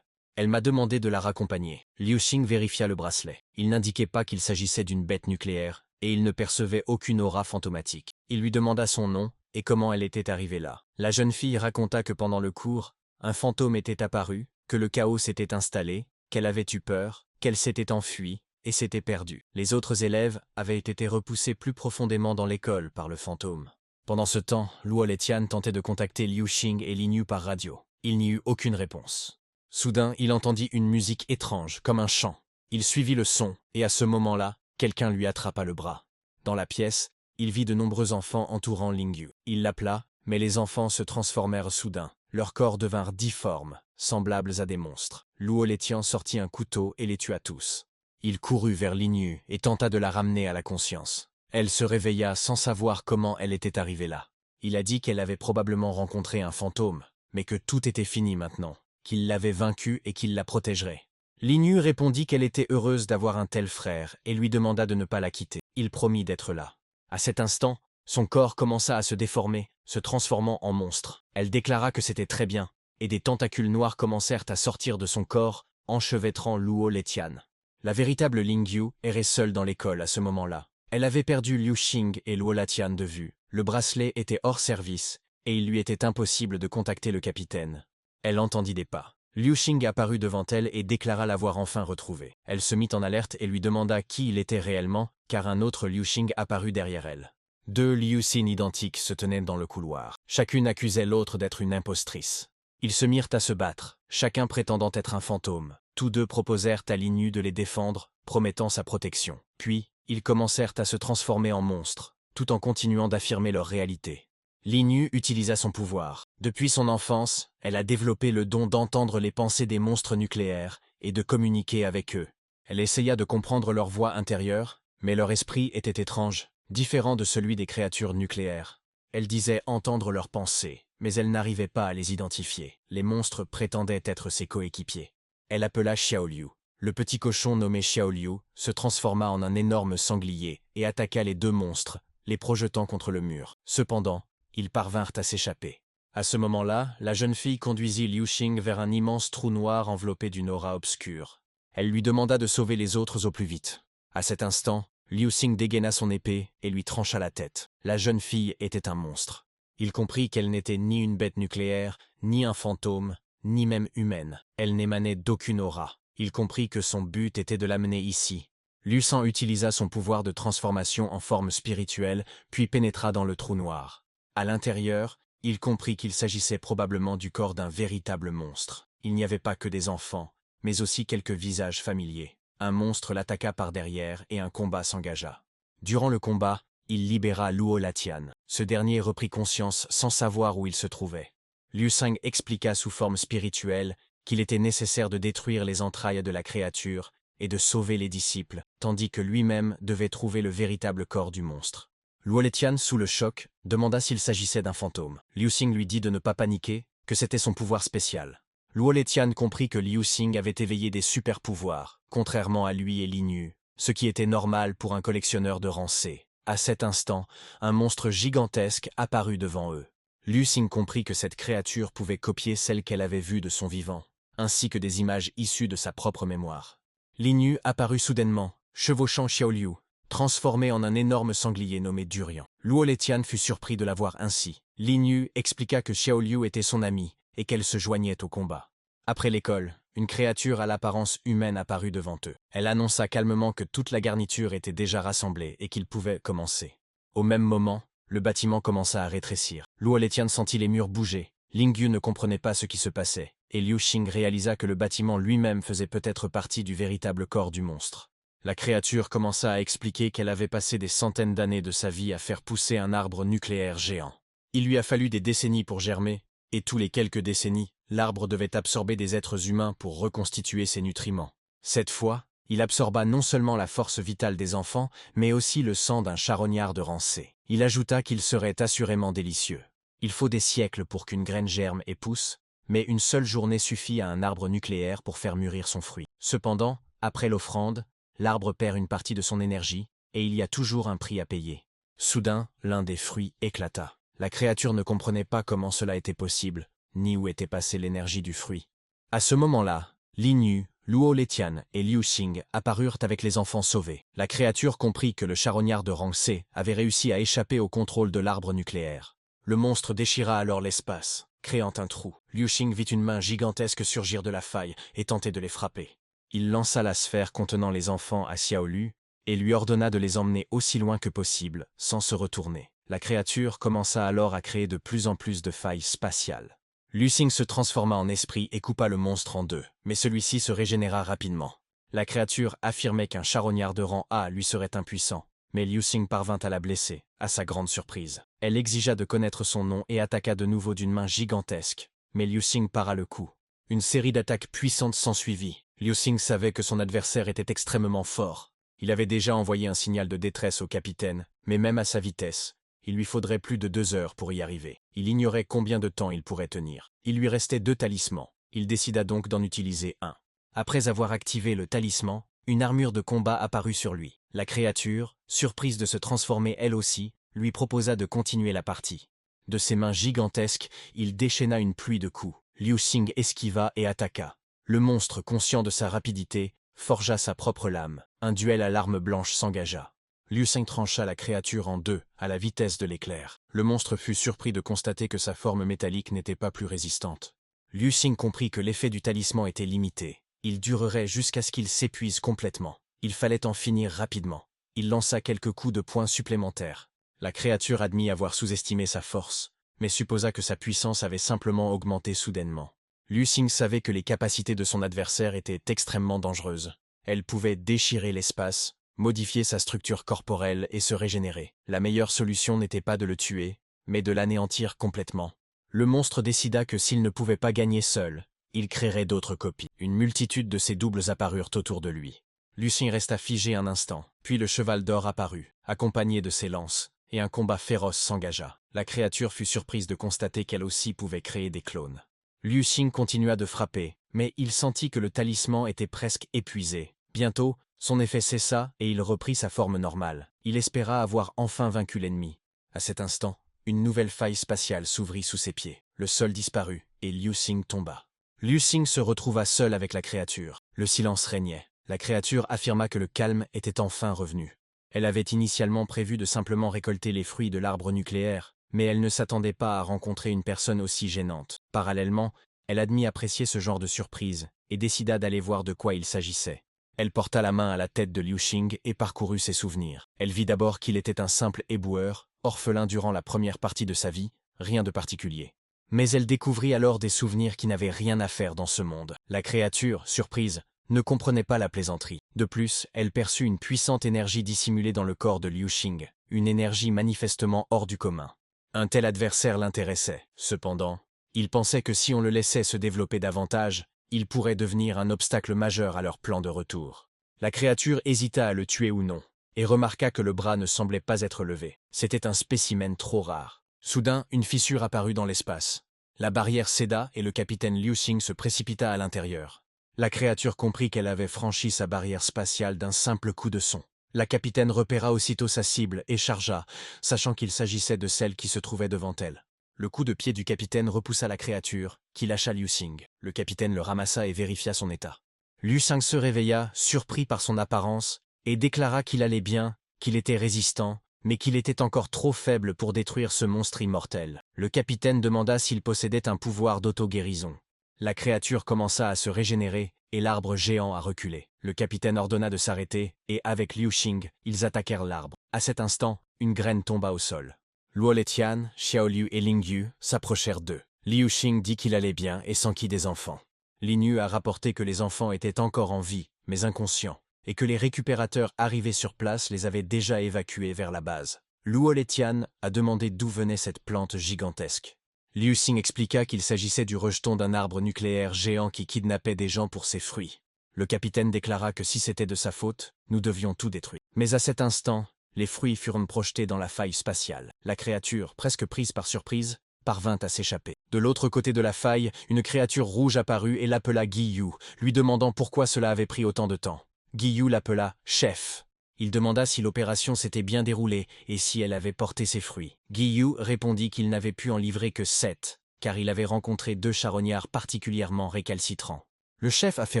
Elle m'a demandé de la raccompagner. Liu Xing vérifia le bracelet. Il n'indiquait pas qu'il s'agissait d'une bête nucléaire, et il ne percevait aucune aura fantomatique. Il lui demanda son nom et comment elle était arrivée là. La jeune fille raconta que pendant le cours, un fantôme était apparu, que le chaos s'était installé, qu'elle avait eu peur, qu'elle s'était enfuie et s'était perdue. Les autres élèves avaient été repoussés plus profondément dans l'école par le fantôme. Pendant ce temps, Luo Letian tentait de contacter Liu Xing et Li Niu par radio. Il n'y eut aucune réponse. Soudain, il entendit une musique étrange, comme un chant. Il suivit le son, et à ce moment-là, quelqu'un lui attrapa le bras. Dans la pièce, il vit de nombreux enfants entourant Lingyu. Il l'appela, mais les enfants se transformèrent soudain. Leurs corps devinrent difformes, semblables à des monstres. Luo Letian sortit un couteau et les tua tous. Il courut vers Lingyu et tenta de la ramener à la conscience. Elle se réveilla sans savoir comment elle était arrivée là. Il a dit qu'elle avait probablement rencontré un fantôme, mais que tout était fini maintenant, qu'il l'avait vaincue et qu'il la protégerait. Lingyu répondit qu'elle était heureuse d'avoir un tel frère et lui demanda de ne pas la quitter. Il promit d'être là. À cet instant, son corps commença à se déformer, se transformant en monstre. Elle déclara que c'était très bien, et des tentacules noirs commencèrent à sortir de son corps, enchevêtrant Luo Letian. La véritable Lingyu errait seule dans l'école à ce moment-là. Elle avait perdu Liu Xing et Luo Letian de vue. Le bracelet était hors service, et il lui était impossible de contacter le capitaine. Elle entendit des pas. Liu Xing apparut devant elle et déclara l'avoir enfin retrouvé. Elle se mit en alerte et lui demanda qui il était réellement, car un autre Liu Xing apparut derrière elle. Deux Liu Xin identiques se tenaient dans le couloir. Chacune accusait l'autre d'être une impostrice. Ils se mirent à se battre, chacun prétendant être un fantôme. Tous deux proposèrent à Lingyu de les défendre, promettant sa protection. Puis, ils commencèrent à se transformer en monstres, tout en continuant d'affirmer leur réalité. Lingyu utilisa son pouvoir. Depuis son enfance, elle a développé le don d'entendre les pensées des monstres nucléaires et de communiquer avec eux. Elle essaya de comprendre leur voix intérieure, mais leur esprit était étrange, différent de celui des créatures nucléaires. Elle disait entendre leurs pensées, mais elle n'arrivait pas à les identifier. Les monstres prétendaient être ses coéquipiers. Elle appela Xiaoliu. Le petit cochon nommé Xiaoliu se transforma en un énorme sanglier et attaqua les deux monstres, les projetant contre le mur. Cependant, ils parvinrent à s'échapper. À ce moment-là, la jeune fille conduisit Liu Xing vers un immense trou noir enveloppé d'une aura obscure. Elle lui demanda de sauver les autres au plus vite. À cet instant, Liu Xing dégaina son épée et lui trancha la tête. La jeune fille était un monstre. Il comprit qu'elle n'était ni une bête nucléaire, ni un fantôme, ni même humaine. Elle n'émanait d'aucune aura. Il comprit que son but était de l'amener ici. Liu San utilisa son pouvoir de transformation en forme spirituelle, puis pénétra dans le trou noir. À l'intérieur, il comprit qu'il s'agissait probablement du corps d'un véritable monstre. Il n'y avait pas que des enfants, mais aussi quelques visages familiers. Un monstre l'attaqua par derrière et un combat s'engagea. Durant le combat, il libéra Luo Letian. Ce dernier reprit conscience sans savoir où il se trouvait. Liu Sang expliqua sous forme spirituelle qu'il était nécessaire de détruire les entrailles de la créature et de sauver les disciples, tandis que lui-même devait trouver le véritable corps du monstre. Luo Letian, sous le choc, demanda s'il s'agissait d'un fantôme. Liu Xing lui dit de ne pas paniquer, que c'était son pouvoir spécial. Luo Letian comprit que Liu Xing avait éveillé des super-pouvoirs, contrairement à lui et Lingyu, ce qui était normal pour un collectionneur de rang C. À cet instant, un monstre gigantesque apparut devant eux. Liu Xing comprit que cette créature pouvait copier celle qu'elle avait vue de son vivant, ainsi que des images issues de sa propre mémoire. Lingyu apparut soudainement, chevauchant Xiaoliu, transformé en un énorme sanglier nommé Durian. Luo Letian fut surpris de la voir ainsi. Lingyu expliqua que Xiaoliu était son amie et qu'elle se joignait au combat. Après l'école, une créature à l'apparence humaine apparut devant eux. Elle annonça calmement que toute la garniture était déjà rassemblée et qu'ils pouvaient commencer. Au même moment, le bâtiment commença à rétrécir. Luo Letian sentit les murs bouger. Lingyu ne comprenait pas ce qui se passait, et Liu Xing réalisa que le bâtiment lui-même faisait peut-être partie du véritable corps du monstre. La créature commença à expliquer qu'elle avait passé des centaines d'années de sa vie à faire pousser un arbre nucléaire géant. Il lui a fallu des décennies pour germer, et tous les quelques décennies, l'arbre devait absorber des êtres humains pour reconstituer ses nutriments. Cette fois, Il absorba non seulement la force vitale des enfants, mais aussi le sang d'un charognard de rancé. Il ajouta qu'il serait assurément délicieux. Il faut des siècles pour qu'une graine germe et pousse, mais une seule journée suffit à un arbre nucléaire pour faire mûrir son fruit. Cependant, après l'offrande, l'arbre perd une partie de son énergie, et il y a toujours un prix à payer. Soudain, l'un des fruits éclata. La créature ne comprenait pas comment cela était possible, ni où était passée l'énergie du fruit. À ce moment-là, Lin Yu, Luo Letian et Liu Xing apparurent avec les enfants sauvés. La créature comprit que le charognard de rang C avait réussi à échapper au contrôle de l'arbre nucléaire. Le monstre déchira alors l'espace, créant un trou. Liu Xing vit une main gigantesque surgir de la faille et tenter de les frapper. Il lança la sphère contenant les enfants à Xiao Lu et lui ordonna de les emmener aussi loin que possible, sans se retourner. La créature commença alors à créer de plus en plus de failles spatiales. Liu Xing se transforma en esprit et coupa le monstre en deux, mais celui-ci se régénéra rapidement. La créature affirmait qu'un charognard de rang A lui serait impuissant, mais Liu Xing parvint à la blesser, à sa grande surprise. Elle exigea de connaître son nom et attaqua de nouveau d'une main gigantesque, mais Liu Xing para le coup. Une série d'attaques puissantes s'ensuivit. Liu Xing savait que son adversaire était extrêmement fort. Il avait déjà envoyé un signal de détresse au capitaine, mais même à sa vitesse, il lui faudrait plus de 2 heures pour y arriver. Il ignorait combien de temps il pourrait tenir. Il lui restait 2 talismans. Il décida donc d'en utiliser un. Après avoir activé le talisman, une armure de combat apparut sur lui. La créature, surprise de se transformer elle aussi, lui proposa de continuer la partie. De ses mains gigantesques, il déchaîna une pluie de coups. Liu Xing esquiva et attaqua. Le monstre, conscient de sa rapidité, forgea sa propre lame. Un duel à l'arme blanche s'engagea. Liu Xing trancha la créature en deux, à la vitesse de l'éclair. Le monstre fut surpris de constater que sa forme métallique n'était pas plus résistante. Liu Xing comprit que l'effet du talisman était limité. Il durerait jusqu'à ce qu'il s'épuise complètement. Il fallait en finir rapidement. Il lança quelques coups de poing supplémentaires. La créature admit avoir sous-estimé sa force, mais supposa que sa puissance avait simplement augmenté soudainement. Liu Xing savait que les capacités de son adversaire étaient extrêmement dangereuses. Elle pouvait déchirer l'espace, modifier sa structure corporelle et se régénérer. La meilleure solution n'était pas de le tuer, mais de l'anéantir complètement. Le monstre décida que s'il ne pouvait pas gagner seul, il créerait d'autres copies. Une multitude de ses doubles apparurent autour de lui. Liu Xing resta figé un instant, puis le cheval d'or apparut, accompagné de ses lances, et un combat féroce s'engagea. La créature fut surprise de constater qu'elle aussi pouvait créer des clones. Liu Xing continua de frapper, mais il sentit que le talisman était presque épuisé. Bientôt, son effet cessa et il reprit sa forme normale. Il espéra avoir enfin vaincu l'ennemi. À cet instant, une nouvelle faille spatiale s'ouvrit sous ses pieds. Le sol disparut et Liu Xing tomba. Liu Xing se retrouva seul avec la créature. Le silence régnait. La créature affirma que le calme était enfin revenu. Elle avait initialement prévu de simplement récolter les fruits de l'arbre nucléaire, mais elle ne s'attendait pas à rencontrer une personne aussi gênante. Parallèlement, elle admit apprécier ce genre de surprise et décida d'aller voir de quoi il s'agissait. Elle porta la main à la tête de Liu Xing et parcourut ses souvenirs. Elle vit d'abord qu'il était un simple éboueur, orphelin durant la première partie de sa vie, rien de particulier. Mais elle découvrit alors des souvenirs qui n'avaient rien à faire dans ce monde. La créature, surprise, ne comprenait pas la plaisanterie. De plus, elle perçut une puissante énergie dissimulée dans le corps de Liu Xing, une énergie manifestement hors du commun. Un tel adversaire l'intéressait. Cependant, il pensait que si on le laissait se développer davantage, il pourrait devenir un obstacle majeur à leur plan de retour. La créature hésita à le tuer ou non, et remarqua que le bras ne semblait pas être levé. C'était un spécimen trop rare. Soudain, une fissure apparut dans l'espace. La barrière céda et le capitaine Liu Xing se précipita à l'intérieur. La créature comprit qu'elle avait franchi sa barrière spatiale d'un simple coup de son. La capitaine repéra aussitôt sa cible et chargea, sachant qu'il s'agissait de celle qui se trouvait devant elle. Le coup de pied du capitaine repoussa la créature, qui lâcha Liu Xing. Le capitaine le ramassa et vérifia son état. Liu Xing se réveilla, surpris par son apparence, et déclara qu'il allait bien, qu'il était résistant, mais qu'il était encore trop faible pour détruire ce monstre immortel. Le capitaine demanda s'il possédait un pouvoir d'auto-guérison. La créature commença à se régénérer, et l'arbre géant à reculer. Le capitaine ordonna de s'arrêter, et avec Liu Xing, ils attaquèrent l'arbre. À cet instant, une graine tomba au sol. Luo Letian, Xiao Liu et Ling Yu s'approchèrent d'eux. Liu Xing dit qu'il allait bien et s'enquit des enfants. Lin Yu a rapporté que les enfants étaient encore en vie, mais inconscients, et que les récupérateurs arrivés sur place les avaient déjà évacués vers la base. Luo Letian a demandé d'où venait cette plante gigantesque. Liu Xing expliqua qu'il s'agissait du rejeton d'un arbre nucléaire géant qui kidnappait des gens pour ses fruits. Le capitaine déclara que si c'était de sa faute, nous devions tout détruire. Mais à cet instant, les fruits furent projetés dans la faille spatiale. La créature, presque prise par surprise, parvint à s'échapper. De l'autre côté de la faille, une créature rouge apparut et l'appela Guillou, lui demandant pourquoi cela avait pris autant de temps. Guillou l'appela « chef ». Il demanda si l'opération s'était bien déroulée et si elle avait porté ses fruits. Guillou répondit qu'il n'avait pu en livrer que 7, car il avait rencontré 2 charognards particulièrement récalcitrants. Le chef a fait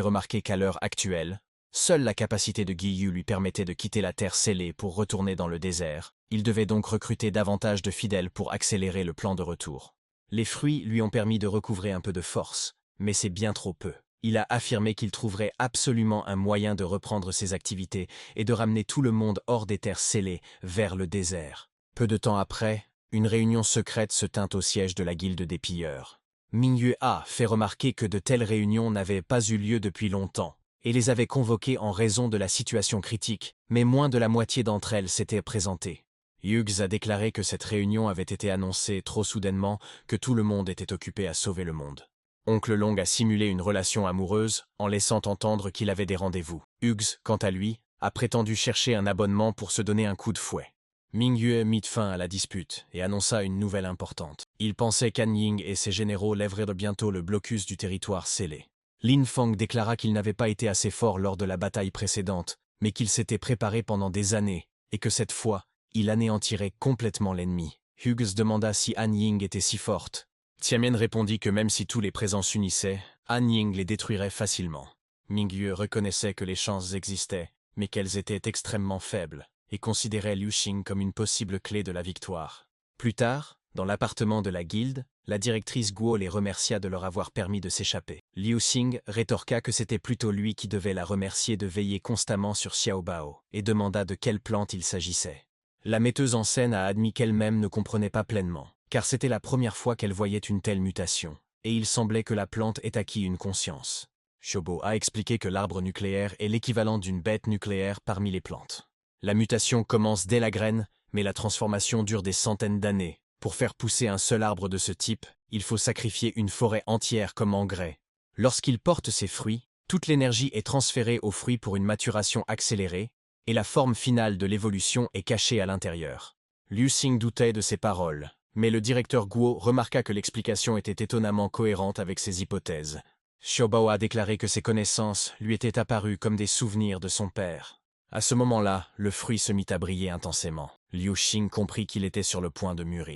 remarquer qu'à l'heure actuelle, seule la capacité de Guillou lui permettait de quitter la terre scellée pour retourner dans le désert. Il devait donc recruter davantage de fidèles pour accélérer le plan de retour. Les fruits lui ont permis de recouvrer un peu de force, mais c'est bien trop peu. Il a affirmé qu'il trouverait absolument un moyen de reprendre ses activités et de ramener tout le monde hors des terres scellées vers le désert. Peu de temps après, une réunion secrète se tint au siège de la guilde des pilleurs. Mingyue a fait remarquer que de telles réunions n'avaient pas eu lieu depuis longtemps, et les avait convoquées en raison de la situation critique, mais moins de la moitié d'entre elles s'étaient présentées. Hughes a déclaré que cette réunion avait été annoncée trop soudainement que tout le monde était occupé à sauver le monde. Oncle Long a simulé une relation amoureuse en laissant entendre qu'il avait des rendez-vous. Hughes, quant à lui, a prétendu chercher un abonnement pour se donner un coup de fouet. Mingyue mit fin à la dispute et annonça une nouvelle importante. Il pensait qu'An Ying et ses généraux lèveraient bientôt le blocus du territoire scellé. Lin Feng déclara qu'il n'avait pas été assez fort lors de la bataille précédente, mais qu'il s'était préparé pendant des années et que cette fois, il anéantirait complètement l'ennemi. Hughes demanda si An Ying était si forte. Tianmian répondit que même si tous les présents s'unissaient, An Ying les détruirait facilement. Mingyue reconnaissait que les chances existaient, mais qu'elles étaient extrêmement faibles, et considérait Liu Xing comme une possible clé de la victoire. Plus tard, dans l'appartement de la guilde, la directrice Guo les remercia de leur avoir permis de s'échapper. Liu Xing rétorqua que c'était plutôt lui qui devait la remercier de veiller constamment sur Xiao Bao, et demanda de quelle plante il s'agissait. La metteuse en scène a admis qu'elle-même ne comprenait pas pleinement, car c'était la première fois qu'elle voyait une telle mutation, et il semblait que la plante ait acquis une conscience. Shobo a expliqué que l'arbre nucléaire est l'équivalent d'une bête nucléaire parmi les plantes. La mutation commence dès la graine, mais la transformation dure des centaines d'années. Pour faire pousser un seul arbre de ce type, il faut sacrifier une forêt entière comme engrais. Lorsqu'il porte ses fruits, toute l'énergie est transférée aux fruits pour une maturation accélérée, et la forme finale de l'évolution est cachée à l'intérieur. Liu Xing doutait de ces paroles, mais le directeur Guo remarqua que l'explication était étonnamment cohérente avec ses hypothèses. Xiaobao a déclaré que ses connaissances lui étaient apparues comme des souvenirs de son père. À ce moment-là, le fruit se mit à briller intensément. Liu Xing comprit qu'il était sur le point de mûrir.